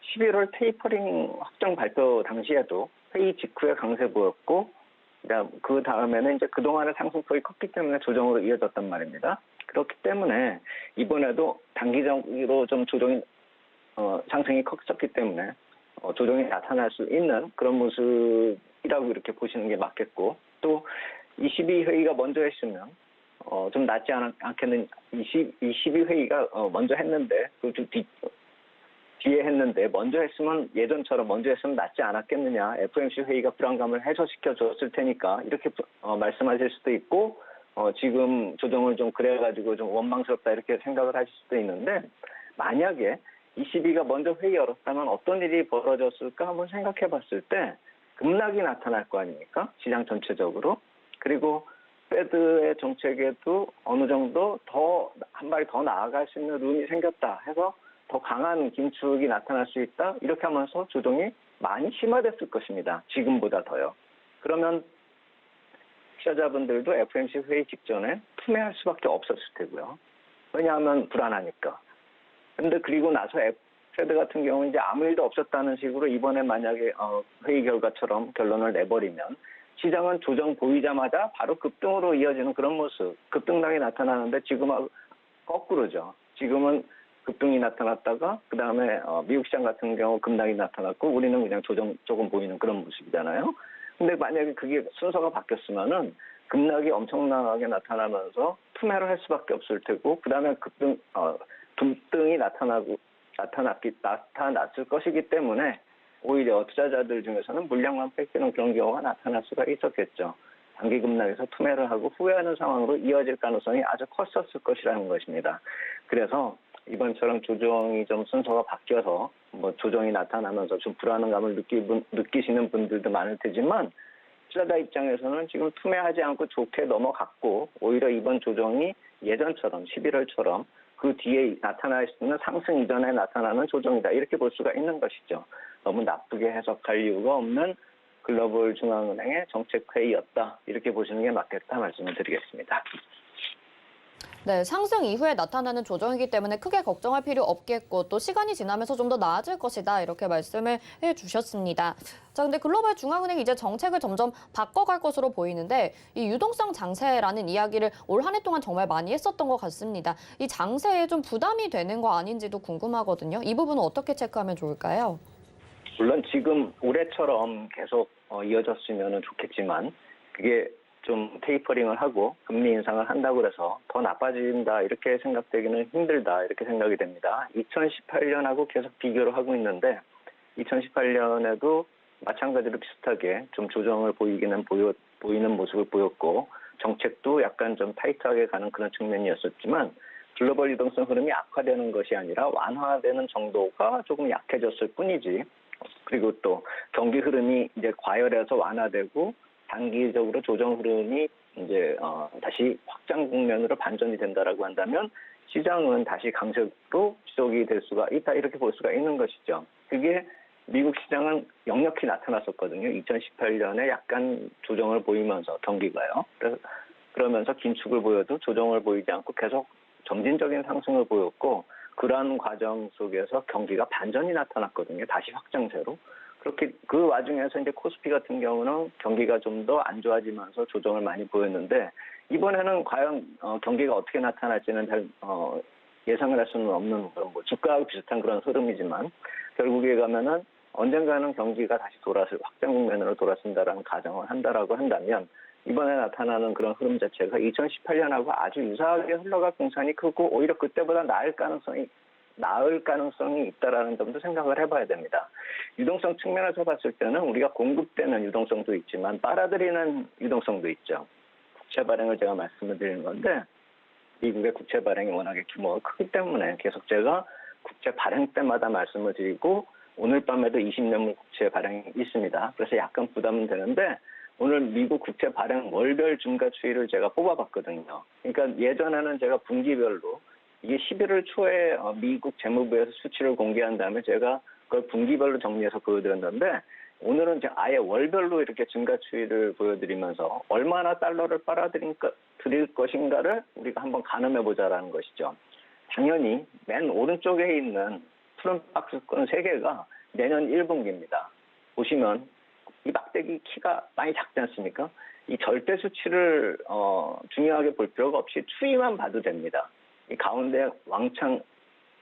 11월 테이퍼링 확정 발표 당시에도 회의 직후에 강세 보였고 그 다음에는 이제 그동안의 상승폭이 컸기 때문에 조정으로 이어졌단 말입니다. 그렇기 때문에 이번에도 단기적으로 좀 조정이 상승이 컸었기 때문에 조정이 나타날 수 있는 그런 모습이라고 이렇게 보시는 게 맞겠고 또 22회의가 먼저 했으면 좀 낫지 않겠는 22회의가 먼저 했는데 뒤에 했는데 먼저 했으면 예전처럼 먼저 했으면 낫지 않았겠느냐. FOMC 회의가 불안감을 해소시켜 줬을 테니까 이렇게 말씀하실 수도 있고 지금 조정을 좀 그래가지고 좀 원망스럽다 이렇게 생각을 하실 수도 있는데 만약에 ECB가 먼저 회의 열었다면 어떤 일이 벌어졌을까 한번 생각해 봤을 때 급락이 나타날 거 아닙니까? 시장 전체적으로. 그리고 패드의 정책에도 어느 정도 더 한 발이 더 나아갈 수 있는 룸이 생겼다 해서 더 강한 긴축이 나타날 수 있다. 이렇게 하면서 조정이 많이 심화됐을 것입니다. 지금보다 더요. 그러면 투자자분들도 FOMC 회의 직전에 투매할 수밖에 없었을 테고요. 왜냐하면 불안하니까. 근데 그리고 나서 패드 같은 경우는 이제 아무 일도 없었다는 식으로 이번에 만약에 회의 결과처럼 결론을 내버리면 시장은 조정 보이자마자 바로 급등으로 이어지는 그런 모습, 급등락이 나타나는데 지금은 거꾸로죠. 지금은 급등이 나타났다가 그 다음에 미국 시장 같은 경우 급락이 나타났고 우리는 그냥 조정 조금 보이는 그런 모습이잖아요. 근데 만약에 그게 순서가 바뀌었으면은 급락이 엄청나게 나타나면서 투매를 할 수밖에 없을 테고 그 다음에 급등이 나타났을 것이기 때문에 오히려 투자자들 중에서는 물량만 뺏기는 그런 경우가 나타날 수가 있었겠죠. 단기 급락에서 투매를 하고 후회하는 상황으로 이어질 가능성이 아주 컸었을 것이라는 것입니다. 그래서 이번처럼 조정이 좀 순서가 바뀌어서 조정이 나타나면서 좀 불안감을 느끼시는 분들도 많을 테지만 투자자 입장에서는 지금 투매하지 않고 좋게 넘어갔고 오히려 이번 조정이 예전처럼 11월처럼 그 뒤에 나타날 수 있는 상승 이전에 나타나는 조정이다. 이렇게 볼 수가 있는 것이죠. 너무 나쁘게 해석할 이유가 없는 글로벌 중앙은행의 정책회의였다. 이렇게 보시는 게 맞겠다 말씀을 드리겠습니다. 네, 상승 이후에 나타나는 조정이기 때문에 크게 걱정할 필요 없겠고 또 시간이 지나면서 좀 더 나아질 것이다 이렇게 말씀을 해주셨습니다. 자, 근데 글로벌 중앙은행이 이제 정책을 점점 바꿔갈 것으로 보이는데 이 유동성 장세라는 이야기를 올 한 해 동안 정말 많이 했었던 것 같습니다. 이 장세에 좀 부담이 되는 거 아닌지도 궁금하거든요. 이 부분은 어떻게 체크하면 좋을까요? 물론 지금 올해처럼 계속 이어졌으면 좋겠지만 그게 좀 테이퍼링을 하고 금리 인상을 한다고 해서 더 나빠진다 이렇게 생각되기는 힘들다 이렇게 생각이 됩니다. 2018년하고 계속 비교를 하고 있는데 2018년에도 마찬가지로 비슷하게 좀 조정을 보이는 모습을 보였고 정책도 약간 좀 타이트하게 가는 그런 측면이었었지만 글로벌 유동성 흐름이 악화되는 것이 아니라 완화되는 정도가 조금 약해졌을 뿐이지. 그리고 또 경기 흐름이 이제 과열해서 완화되고 단기적으로 조정 흐름이 이제 다시 확장 국면으로 반전이 된다라고 한다면 시장은 다시 강세로 지속이 될 수가 있다 이렇게 볼 수가 있는 것이죠. 그게 미국 시장은 역력히 나타났었거든요. 2018년에 약간 조정을 보이면서 경기가요. 그러면서 긴축을 보여도 조정을 보이지 않고 계속 점진적인 상승을 보였고 그러한 과정 속에서 경기가 반전이 나타났거든요. 다시 확장세로. 그렇게 그 와중에서 이제 코스피 같은 경우는 경기가 좀 더 안 좋아지면서 조정을 많이 보였는데 이번에는 과연 경기가 어떻게 나타날지는 잘 예상을 할 수는 없는 그런 주가하고 비슷한 그런 흐름이지만 결국에 가면은 언젠가는 경기가 다시 확장 국면으로 돌아선다라는 가정을 한다라고 한다면 이번에 나타나는 그런 흐름 자체가 2018년하고 아주 유사하게 흘러갈 공산이 크고 오히려 그때보다 나을 가능성이 있다라는 점도 생각을 해봐야 됩니다. 유동성 측면에서 봤을 때는 우리가 공급되는 유동성도 있지만 빨아들이는 유동성도 있죠. 국채 발행을 제가 말씀을 드리는 건데 미국의 국채 발행이 워낙에 규모가 크기 때문에 계속 제가 국채 발행 때마다 말씀을 드리고 오늘 밤에도 20년물 국채 발행이 있습니다. 그래서 약간 부담은 되는데 오늘 미국 국채 발행 월별 증가 추이를 제가 뽑아봤거든요. 그러니까 예전에는 제가 분기별로 이게 11월 초에 미국 재무부에서 수치를 공개한 다음에 제가 그걸 분기별로 정리해서 보여드렸는데 오늘은 아예 월별로 이렇게 증가 추이를 보여드리면서 얼마나 달러를 빨아들일 것인가를 우리가 한번 가늠해보자라는 것이죠. 당연히 맨 오른쪽에 있는 푸른 박스권 3개가 내년 1분기입니다. 보시면 이 막대기 키가 많이 작지 않습니까? 이 절대 수치를 중요하게 볼 필요가 없이 추이만 봐도 됩니다. 이 가운데 왕창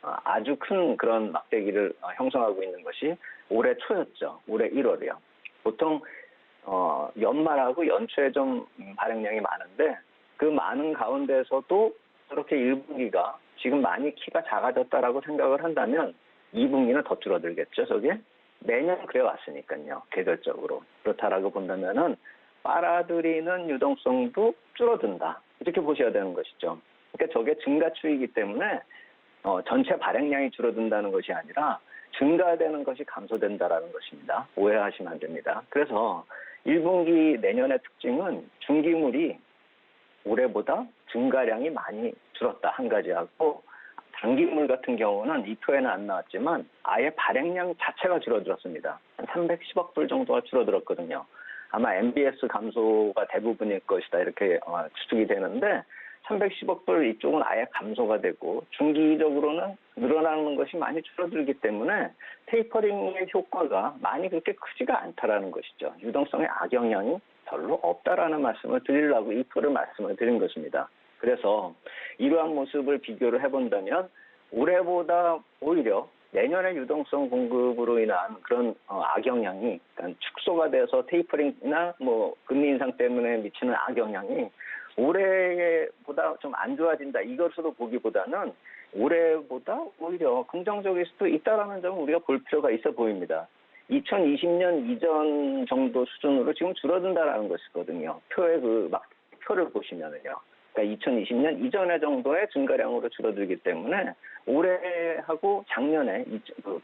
아주 큰 그런 막대기를 형성하고 있는 것이 올해 초였죠. 올해 1월이요. 보통 연말하고 연초에 좀 발행량이 많은데 그 많은 가운데서도 저렇게 1분기가 지금 많이 키가 작아졌다라고 생각을 한다면 2분기는 더 줄어들겠죠, 저게? 매년 그래 왔으니까요, 계절적으로. 그렇다라고 본다면은 빨아들이는 유동성도 줄어든다. 이렇게 보셔야 되는 것이죠. 그러니까 저게 증가 추이기 때문에 전체 발행량이 줄어든다는 것이 아니라 증가되는 것이 감소된다라는 것입니다. 오해하시면 안 됩니다. 그래서 1분기 내년의 특징은 중기물이 올해보다 증가량이 많이 줄었다 한 가지하고 단기물 같은 경우는 이 표에는 안 나왔지만 아예 발행량 자체가 줄어들었습니다. 한 310억 불 정도가 줄어들었거든요. 아마 MBS 감소가 대부분일 것이다 이렇게 추측이 되는데 310억 불 이쪽은 아예 감소가 되고 중기적으로는 늘어나는 것이 많이 줄어들기 때문에 테이퍼링의 효과가 많이 그렇게 크지가 않다라는 것이죠. 유동성의 악영향이 별로 없다라는 말씀을 드리려고 이 표를 말씀을 드린 것입니다. 그래서 이러한 모습을 비교를 해본다면 올해보다 오히려 내년의 유동성 공급으로 인한 그런 악영향이 그러니까 축소가 돼서 테이퍼링이나 뭐 금리 인상 때문에 미치는 악영향이 올해보다 좀 안 좋아진다 이것으로 보기보다는 올해보다 오히려 긍정적일 수도 있다라는 점을 우리가 볼 필요가 있어 보입니다. 2020년 이전 정도 수준으로 지금 줄어든다라는 것이거든요. 표를 보시면은요. 그러니까 2020년 이전의 정도의 증가량으로 줄어들기 때문에 올해하고 작년에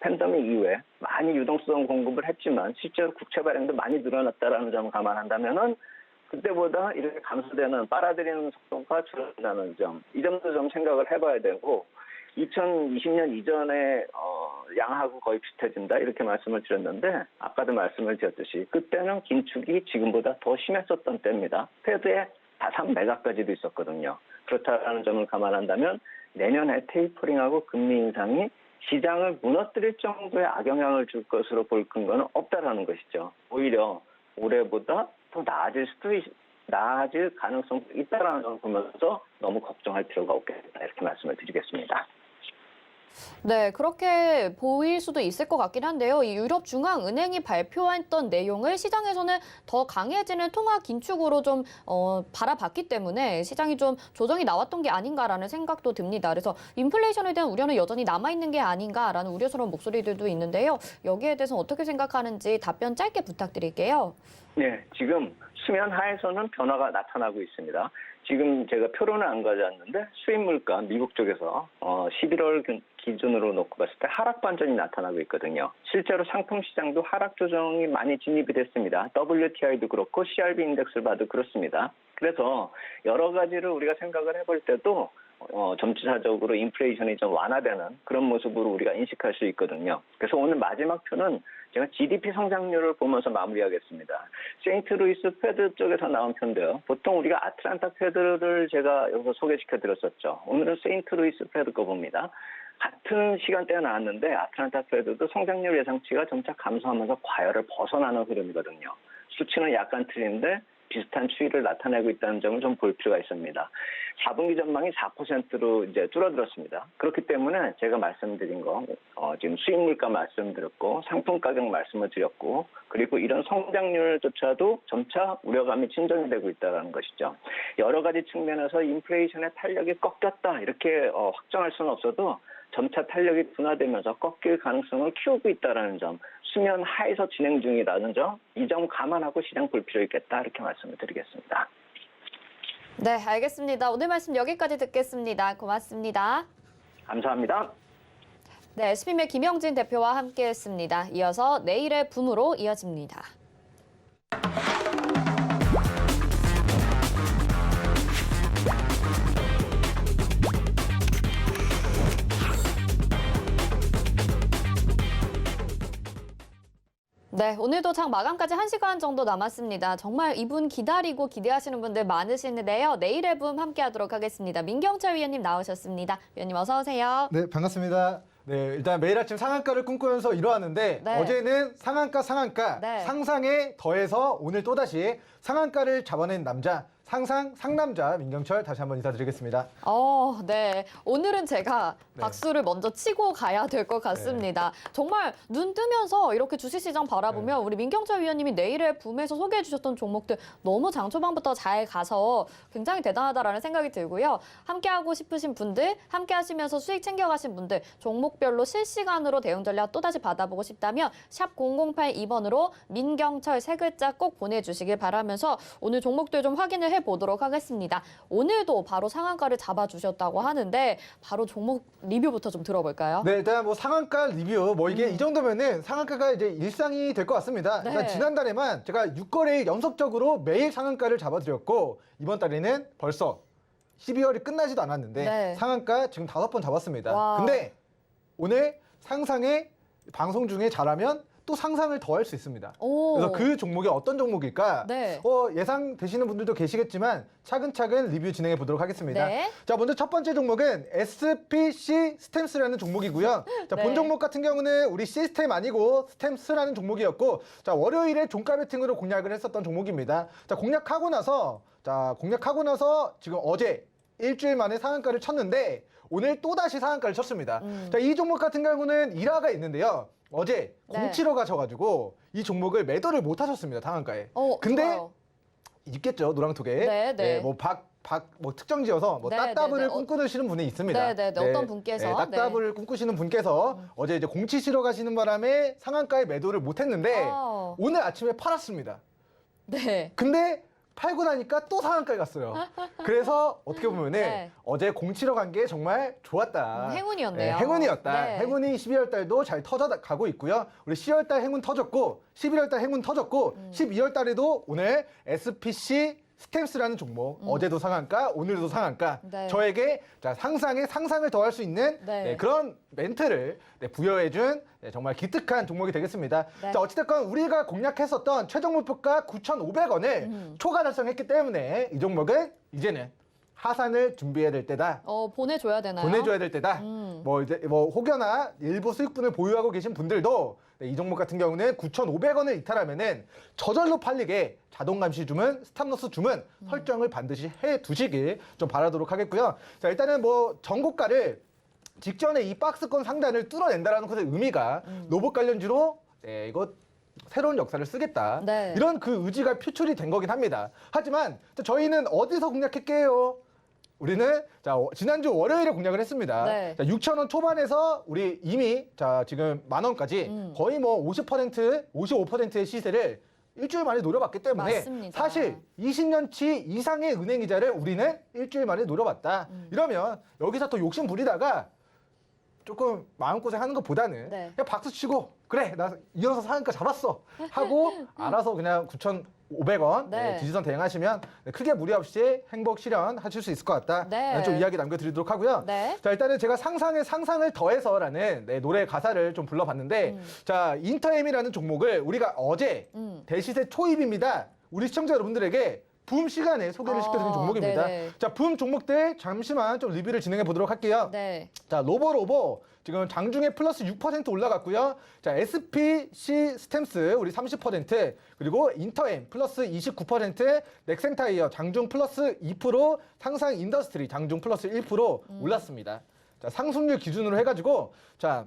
팬데믹 이후에 많이 유동성 공급을 했지만 실제로 국채 발행도 많이 늘어났다라는 점을 감안한다면은 그때보다 이렇게 감소되는 빨아들이는 속도가 줄어든다는 점, 이 점도 좀 생각을 해봐야 되고 2020년 이전에 양하고 거의 비슷해진다 이렇게 말씀을 드렸는데 아까도 말씀을 드렸듯이 그때는 긴축이 지금보다 더 심했었던 때입니다. 패드에 다산 매각까지도 있었거든요. 그렇다는 점을 감안한다면 내년에 테이퍼링하고 금리 인상이 시장을 무너뜨릴 정도의 악영향을 줄 것으로 볼 근거는 없다라는 것이죠. 오히려 올해보다 더 나아질 가능성도 있다라는 점을 보면서 너무 걱정할 필요가 없겠다 이렇게 말씀을 드리겠습니다. 네, 그렇게 보일 수도 있을 것 같긴 한데요. 이 유럽 중앙은행이 발표했던 내용을 시장에서는 더 강해지는 통화 긴축으로 좀 바라봤기 때문에 시장이 좀 조정이 나왔던 게 아닌가라는 생각도 듭니다. 그래서 인플레이션에 대한 우려는 여전히 남아있는 게 아닌가라는 우려스러운 목소리들도 있는데요. 여기에 대해서는 어떻게 생각하는지 답변 짧게 부탁드릴게요. 네, 지금 수면 하에서는 변화가 나타나고 있습니다. 지금 제가 표로는 안 가져왔는데 수입 물가 미국 쪽에서 11월 기준으로 놓고 봤을 때 하락 반전이 나타나고 있거든요. 실제로 상품 시장도 하락 조정이 많이 진입이 됐습니다. WTI도 그렇고 CRB 인덱스를 봐도 그렇습니다. 그래서 여러 가지를 우리가 생각을 해볼 때도 점차적으로 인플레이션이 좀 완화되는 그런 모습으로 우리가 인식할 수 있거든요. 그래서 오늘 마지막 표는 제가 GDP 성장률을 보면서 마무리하겠습니다. 세인트루이스 패드 쪽에서 나온 표인데요. 보통 우리가 아틀란타 패드를 제가 여기서 소개시켜 드렸었죠. 오늘은 세인트루이스 패드 거 봅니다. 같은 시간대에 나왔는데 아틀란타 패드도 성장률 예상치가 점차 감소하면서 과열을 벗어나는 흐름이거든요. 수치는 약간 틀린데 비슷한 추이를 나타내고 있다는 점을 좀 볼 필요가 있습니다. 4분기 전망이 4%로 이제 줄어들었습니다. 그렇기 때문에 제가 말씀드린 거, 지금 수입 물가 말씀드렸고, 상품 가격 말씀을 드렸고, 그리고 이런 성장률조차도 점차 우려감이 진전이 되고 있다는 것이죠. 여러 가지 측면에서 인플레이션의 탄력이 꺾였다, 이렇게 확정할 수는 없어도 점차 탄력이 둔화되면서 꺾일 가능성을 키우고 있다는 점, 수면 하에서 진행 중이라는 점, 이 점 감안하고 시장 볼 필요 있겠다 이렇게 말씀을 드리겠습니다. 네, 알겠습니다. 오늘 말씀 여기까지 듣겠습니다. 고맙습니다. 감사합니다. 네, SBM의 김영진 대표와 함께했습니다. 이어서 내일의 붐으로 이어집니다. 네, 오늘도 장 마감까지 1시간 정도 남았습니다. 정말 이분 기다리고 기대하시는 분들 많으시는데요. 내일의 붐 함께하도록 하겠습니다. 민경철 위원님 나오셨습니다. 위원님 어서 오세요. 네, 반갑습니다. 네, 일단 매일 아침 상한가를 꿈꾸면서 일어났는데 네. 어제는 상한가 네. 상상에 더해서 오늘 또다시 상한가를 잡아낸 남자 상상 상남자 민경철 다시 한번 인사드리겠습니다. 네. 오늘은 제가 네. 박수를 먼저 치고 가야 될 것 같습니다. 정말 눈 뜨면서 이렇게 주식시장 바라보면 우리 민경철 위원님이 내일의 붐에서 소개해 주셨던 종목들 너무 장 초반부터 잘 가서 굉장히 대단하다라는 생각이 들고요. 함께하고 싶으신 분들, 함께 하시면서 수익 챙겨가신 분들, 종목별로 실시간으로 대응 전략 또다시 받아보고 싶다면 샵 0082번으로 민경철 세 글자 꼭 보내주시길 바라면서 오늘 종목들 좀 확인을 해보도록 하겠습니다. 오늘도 바로 상한가를 잡아주셨다고 하는데 바로 종목 리뷰부터 좀 들어볼까요? 네, 일단 뭐 상한가 리뷰 뭐 이게 이 정도면은 상한가가 이제 일상이 될 것 같습니다. 네. 일단 지난달에만 제가 6거래일 연속적으로 매일 상한가를 잡아드렸고 이번 달에는 벌써 12월이 끝나지도 않았는데 네. 상한가 지금 5번 잡았습니다. 와. 근데 오늘 상상에 방송 중에 잘하면 또 상상을 더 할 수 있습니다. 오. 그래서 그 종목이 어떤 종목일까? 네. 예상되시는 분들도 계시겠지만 차근차근 리뷰 진행해 보도록 하겠습니다. 네. 자, 먼저 첫 번째 종목은 SPC 스템스라는 종목이고요. 자, 본 네. 종목 같은 경우는 우리 시스템 아니고 스템스라는 종목이었고, 자, 월요일에 종가 베팅으로 공략을 했었던 종목입니다. 자, 공략하고 나서 지금 어제 일주일 만에 상한가를 쳤는데 오늘 또다시 상한가를 쳤습니다. 자, 이 종목 같은 경우는 일화가 있는데요. 어제 네. 공치러가 져가지고 이 종목을 매도를 못 하셨습니다, 상한가에. 근데 좋아요. 있겠죠, 노랑톡에. 네, 네. 뭐 특정 지어서 뭐 네, 따따블을 네, 네. 꿈꾸시는 분이 있습니다. 네, 어떤 분께서. 따따블을 꿈꾸시는 분께서 어제 이제 공치 치러 가시는 바람에 상한가에 매도를 못 했는데 오늘 아침에 팔았습니다. 네. 근데 팔고 나니까 또 상한가에 갔어요. 그래서 어떻게 보면은 네. 어제 공치러 간 게 정말 좋았다. 행운이었네요. 행운이었다. 네. 행운이 12월 달도 잘 터져가고 있고요. 우리 10월 달 행운 터졌고 11월 달 행운 터졌고 12월 달에도 오늘 SPC 스템스라는 종목 어제도 상한가, 오늘도 상한가. 네. 저에게 상상에 상상을 더할 수 있는 네. 그런 멘트를 부여해준 정말 기특한 종목이 되겠습니다. 네. 자, 어찌됐건 우리가 공략했었던 최종 목표가 9,500원을 초과 달성했기 때문에 이 종목은 이제는 하산을 준비해야 될 때다. 보내줘야 되나요? 보내줘야 될 때다. 뭐 혹여나 일부 수익분을 보유하고 계신 분들도 이 종목 같은 경우는 9,500원을 이탈하면은 저절로 팔리게 자동 감시 주문, 스탑로스 주문 설정을 반드시 해 두시길 좀 바라도록 하겠고요. 자, 일단은 뭐 전고가를 직전에 이 박스권 상단을 뚫어낸다라는 것의 의미가 로봇 관련주로 이거 새로운 역사를 쓰겠다. 네. 이런 그 의지가 표출이 된 거긴 합니다. 하지만 저희는 어디서 공략할게요? 우리는 지난주 월요일에 공략을 했습니다. 네. 6,000원 초반에서 우리 이미 지금 10,000원까지 거의 뭐 50%, 55%의 시세를 일주일 만에 노려봤기 때문에 맞습니다. 사실 20년치 이상의 은행이자를 우리는 일주일 만에 노려봤다. 이러면 여기서 또 욕심 부리다가 조금 마음고생 하는 것보다는 네. 그냥 박수 치고 그래 나 이어서 상한가 잡았어 하고 알아서 그냥 9,500원 네. 지지선 대응하시면 크게 무리 없이 행복 실현하실 수 있을 것 같다. 네. 좀 이야기 남겨드리도록 하고요. 네. 자, 일단은 제가 상상에 상상을 더해서라는 노래 가사를 좀 불러봤는데 자, 인터엠이라는 종목을 우리가 어제 대시세 초입입니다. 우리 시청자 여러분들에게 붐 시간에 소개를 시켜드린 종목입니다. 네네. 자, 붐 종목들 잠시만 좀 리뷰를 진행해 보도록 할게요. 네. 자, 로보 지금 장중에 플러스 6% 올라갔고요. 자, SPC 스템스 우리 30%, 그리고 인터엠 플러스 29%, 넥센타이어 장중 플러스 2%, 상상 인더스트리 장중 플러스 1% 올랐습니다. 자, 상승률 기준으로 해가지고 자,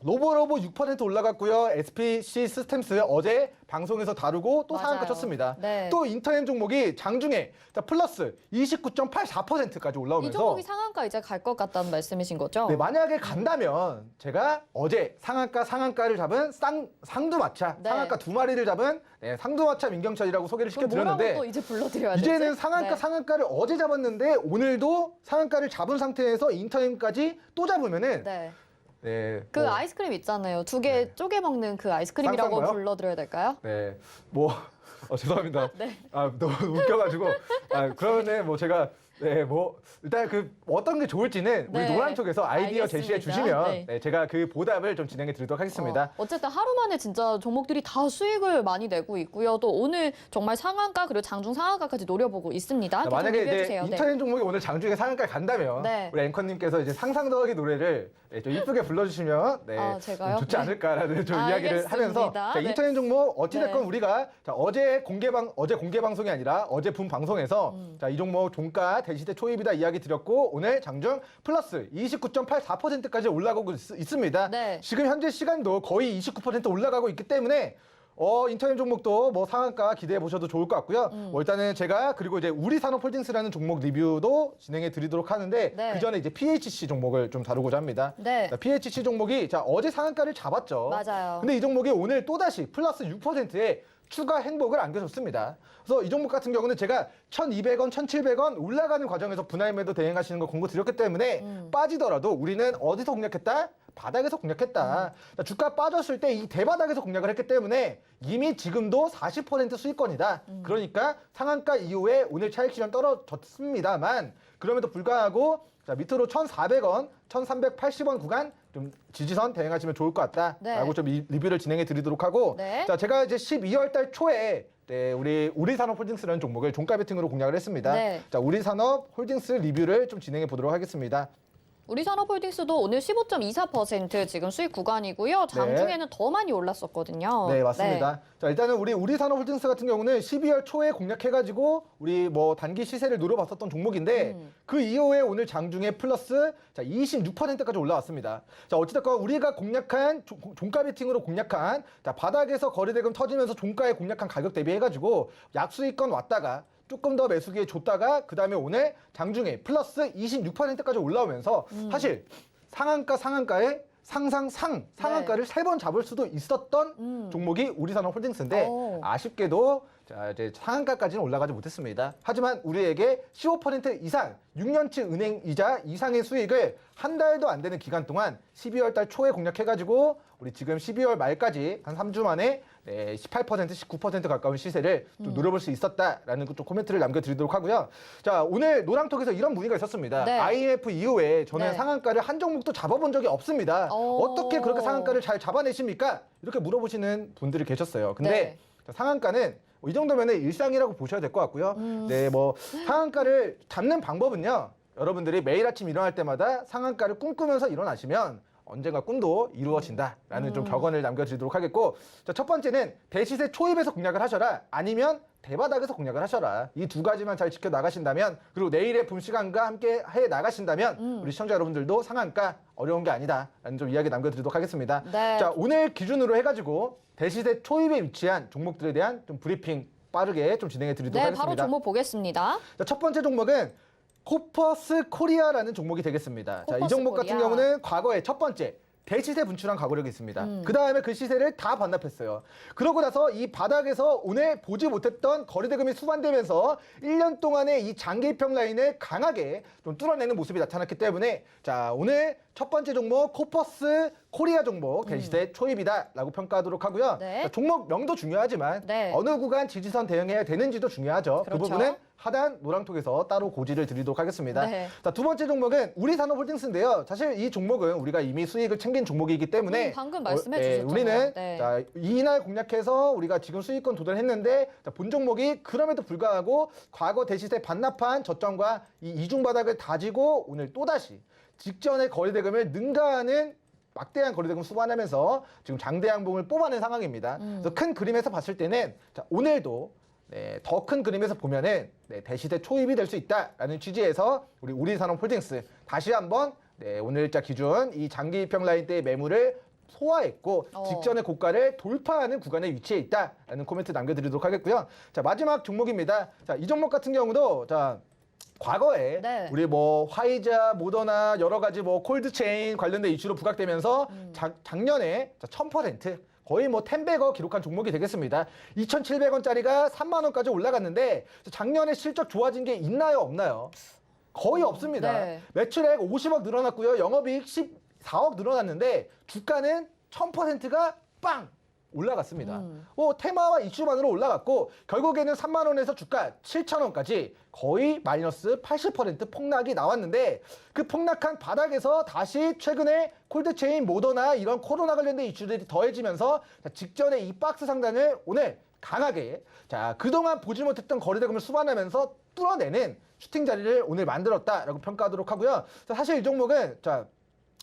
로보 6% 올라갔고요. SPC 스템스 어제 방송에서 다루고 또 맞아요. 상한가 쳤습니다. 네. 또 인터넷 종목이 장중에 플러스 29.84%까지 올라오면서 이 종목이 상한가 이제 갈 것 같다는 말씀이신 거죠? 네, 만약에 간다면 제가 어제 상한가를 잡은 상두마차, 네. 상한가 2마리를 잡은 상두마차 민경철이라고 소개를 그럼 뭐라고 시켜드렸는데 또 이제 불러드려야 되지? 이제는 네. 상한가를 어제 잡았는데 오늘도 상한가를 잡은 상태에서 인터넷까지 또 잡으면은 네. 네, 그 아이스크림 있잖아요. 두 개 쪼개 먹는 그 아이스크림이라고 쌍쌍거요? 불러드려야 될까요? 네, 뭐 죄송합니다. 네. 너무 웃겨가지고 그러면은 뭐 제가 네, 뭐 일단 그 어떤 게 좋을지는 우리 네, 노란 쪽에서 아이디어 제시해 알겠습니다. 주시면 네. 네, 제가 그 보답을 좀 진행해 드리도록 하겠습니다. 어쨌든 하루 만에 진짜 종목들이 다 수익을 많이 내고 있고요. 또 오늘 정말 상한가 그리고 장중 상한가까지 노려보고 있습니다. 자, 만약에 리뷰해 이제 주세요. 네. 인터넷 종목이 오늘 장중에 상한가에 간다면 네. 우리 앵커님께서 이제 상상 더하기 노래를 네, 좀 이쁘게 불러주시면 네, 제가요? 좋지 네. 않을까라는 좀 이야기를 알겠습니다. 하면서 자, 네. 인터넷 종목 어찌됐건 네. 우리가 자, 어제 공개 방송이 아니라 어제 분 방송에서 자, 이 종목 종가 대시대 초입이다 이야기 드렸고 오늘 장중 플러스 29.84%까지 올라가고 있습니다. 네. 지금 현재 시간도 거의 29% 올라가고 있기 때문에 인터넷 종목도 뭐 상한가 기대해 보셔도 좋을 것 같고요. 뭐 일단은 제가 그리고 이제 우리산업홀딩스라는 종목 리뷰도 진행해 드리도록 하는데 네. 그 전에 이제 PHC 종목을 좀 다루고자 합니다. 네. 자, PHC 종목이 자 어제 상한가를 잡았죠. 맞아요. 근데 이 종목이 오늘 또 다시 플러스 6%의 추가 행복을 안겨줬습니다. 그래서 이 종목 같은 경우는 제가 1,200원, 1,700원 올라가는 과정에서 분할 매도 대응하시는 거 공고 드렸기 때문에 빠지더라도 우리는 어디서 공략했다? 바닥에서 공략했다. 자, 주가 빠졌을 때 이 대바닥에서 공략을 했기 때문에 이미 지금도 40% 수익권이다. 그러니까 상한가 이후에 오늘 차익 실현 떨어졌습니다만 그럼에도 불구하고 자, 밑으로 1,400원, 1,380원 구간 좀 지지선 대응하시면 좋을 것 같다라고 네. 좀 리뷰를 진행해 드리도록 하고 네. 자, 제가 이제 12월 달 초에 네, 우리산업홀딩스라는 종목을 종가 베팅으로 공략을 했습니다. 네. 자, 우리산업홀딩스 리뷰를 좀 진행해 보도록 하겠습니다. 우리산업홀딩스도 오늘 15.24% 지금 수익 구간이고요. 장중에는 더 많이 올랐었거든요. 네, 맞습니다. 자, 일단은 우리산업홀딩스 같은 경우는 12월 초에 공략해가지고 우리 뭐 단기 시세를 노려봤었던 종목인데 그 이후에 오늘 장중에 플러스 자 26%까지 올라왔습니다. 자, 어찌됐건 우리가 공략한 종가 베팅으로 공략한 자 바닥에서 거래대금 터지면서 종가에 공략한 가격 대비해가지고 약수익권 왔다가 조금 더 매수기에 줬다가 그 다음에 오늘 장중에 플러스 26%까지 올라오면서 사실 상한가에 상한가를 세 번 잡을 수도 있었던 종목이 우리산업홀딩스인데 아쉽게도 자, 이제 상한가까지는 올라가지 못했습니다. 하지만 우리에게 15% 이상 6년치 은행 이자 이상의 수익을 한 달도 안 되는 기간 동안 12월 달 초에 공략해가지고 우리 지금 12월 말까지 한 3주 만에 네, 18%, 19% 가까운 시세를 좀 노려볼 수 있었다라는 좀 코멘트를 남겨드리도록 하고요. 자, 오늘 노랑톡에서 이런 문의가 있었습니다. 네. IMF 이후에 저는 네. 상한가를 한 종목도 잡아본 적이 없습니다. 어떻게 그렇게 상한가를 잘 잡아내십니까? 이렇게 물어보시는 분들이 계셨어요. 근데 네. 자, 상한가는 이 정도면 일상이라고 보셔야 될 것 같고요. 네, 뭐 상한가를 잡는 방법은요. 여러분들이 매일 아침 일어날 때마다 상한가를 꿈꾸면서 일어나시면 언젠가 꿈도 이루어진다라는 좀 격언을 남겨드리도록 하겠고 자, 첫 번째는 대시세 초입에서 공략을 하셔라 아니면 대바닥에서 공략을 하셔라 이 두 가지만 잘 지켜 나가신다면 그리고 내일의 붐 시간과 함께 해 나가신다면 우리 시청자 여러분들도 상한가 어려운 게 아니다라는 좀 이야기 남겨드리도록 하겠습니다. 네. 자, 오늘 기준으로 해가지고 대시세 초입에 위치한 종목들에 대한 좀 브리핑 빠르게 좀 진행해 드리도록 네, 하겠습니다. 바로 종목 보겠습니다. 자, 첫 번째 종목은 코퍼스 코리아라는 종목이 되겠습니다. 자, 이 코퍼스 종목 코리아. 같은 경우는 과거에 첫 번째 대시세 분출한 과거력이 있습니다. 그 다음에 그 시세를 다 반납했어요. 그러고 나서 이 바닥에서 오늘 보지 못했던 거래대금이 수반되면서 1년 동안의 이 장기 입형 라인을 강하게 좀 뚫어내는 모습이 나타났기 때문에 자, 오늘 첫 번째 종목 코퍼스 코리아 종목 대시세 초입이다라고 평가하도록 하고요. 네. 자, 종목명도 중요하지만 네. 어느 구간 지지선 대응해야 되는지도 중요하죠. 그렇죠. 그 부분은 하단 노랑톡에서 따로 고지를 드리도록 하겠습니다. 네. 자, 두 번째 종목은 우리산업홀딩스인데요. 사실 이 종목은 우리가 이미 수익을 챙긴 종목이기 때문에 방금 말씀해 주셨잖아요. 우리는 네. 자, 이날 공략해서 우리가 지금 수익권 도달했는데 자, 본 종목이 그럼에도 불구하고 과거 대시세 반납한 저점과 이 이중 바닥을 다지고 오늘 또다시 직전의 거래대금을 능가하는 막대한 거래대금 수반하면서 지금 장대양봉을 뽑아낸 상황입니다. 그래서 큰 그림에서 봤을 때는 자, 오늘도 네, 더 큰 그림에서 보면은 네, 대시세 초입이 될 수 있다라는 취지에서 우리산업홀딩스 다시 한번 네, 오늘자 기준 이 장기 입형 라인 때의 매물을 소화했고 직전의 고가를 돌파하는 구간에 위치해 있다라는 코멘트 남겨드리도록 하겠고요. 자, 마지막 종목입니다. 자, 이 종목 같은 경우도 자. 과거에 네. 우리 뭐 화이자, 모더나 여러 가지 뭐 콜드체인 관련된 이슈로 부각되면서 작년에 1000% 거의 뭐 10배거 기록한 종목이 되겠습니다. 2,700원짜리가 3만 원까지 올라갔는데 작년에 실적 좋아진 게 있나요, 없나요? 거의 없습니다. 네. 매출액 50억 늘어났고요. 영업이익 14억 늘어났는데 주가는 1000%가 빵! 올라갔습니다. 테마와 이슈만으로 올라갔고 결국에는 3만 원에서 주가 7천 원까지 거의 마이너스 80% 폭락이 나왔는데 그 폭락한 바닥에서 다시 최근에 콜드체인, 모더나 이런 코로나 관련된 이슈들이 더해지면서 직전에 이 박스 상단을 오늘 강하게 그동안 보지 못했던 거래대금을 수반하면서 뚫어내는 슈팅 자리를 오늘 만들었다라고 평가하도록 하고요. 사실 이 종목은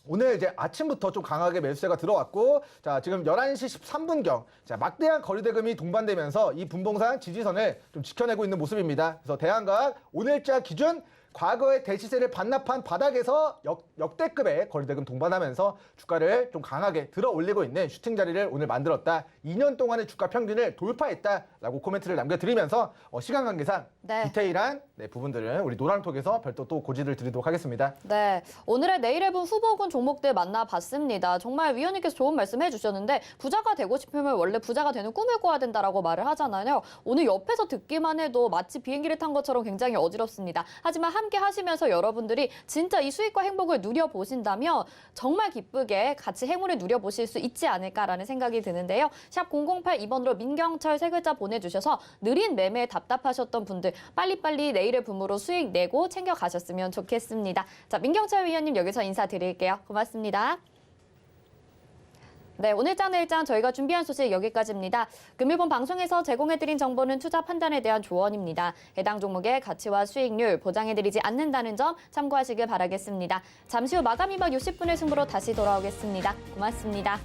오늘 이제 아침부터 좀 강하게 매수세가 들어왔고, 지금 11시 13분경, 막대한 거래대금이 동반되면서 이 분봉상 지지선을 좀 지켜내고 있는 모습입니다. 그래서 대한과학 오늘자 기준 과거의 대시세를 반납한 바닥에서 역대급의 거래대금 동반하면서 주가를 좀 강하게 들어 올리고 있는 슈팅 자리를 오늘 만들었다. 2년 동안의 주가 평균을 돌파했다라고 코멘트를 남겨드리면서 시간 관계상 디테일한 부분들은 우리 노랑톡에서 별도 또 고지를 드리도록 하겠습니다. 네, 오늘의 네일앱은 후보군 종목들 만나봤습니다. 정말 위원님께서 좋은 말씀 해주셨는데 부자가 되고 싶으면 원래 부자가 되는 꿈을 꿔야 된다라고 말을 하잖아요. 오늘 옆에서 듣기만 해도 마치 비행기를 탄 것처럼 굉장히 어지럽습니다. 하지만 함께 하시면서 여러분들이 진짜 이 수익과 행복을 누려보신다면 정말 기쁘게 같이 행운을 누려보실 수 있지 않을까라는 생각이 드는데요. 샵 008 2번으로 민경철 세 글자 보내주셔서 느린 매매에 답답하셨던 분들 빨리빨리 내일의 붐으로 수익 내고 챙겨가셨으면 좋겠습니다. 자, 민경철 위원님 여기서 인사드릴게요. 고맙습니다. 네, 오늘 짠일장 저희가 준비한 소식 여기까지입니다. 금일본 방송에서 제공해드린 정보는 투자 판단에 대한 조언입니다. 해당 종목의 가치와 수익률 보장해드리지 않는다는 점 참고하시길 바라겠습니다. 잠시 후 마감 2박 60분의 승부로 다시 돌아오겠습니다. 고맙습니다.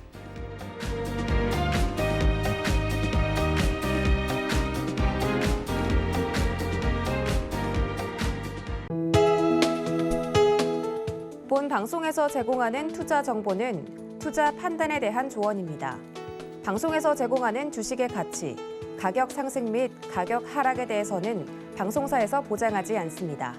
본 방송에서 제공하는 투자 정보는 투자 판단에 대한 조언입니다. 방송에서 제공하는 주식의 가치, 가격 상승 및 가격 하락에 대해서는 방송사에서 보장하지 않습니다.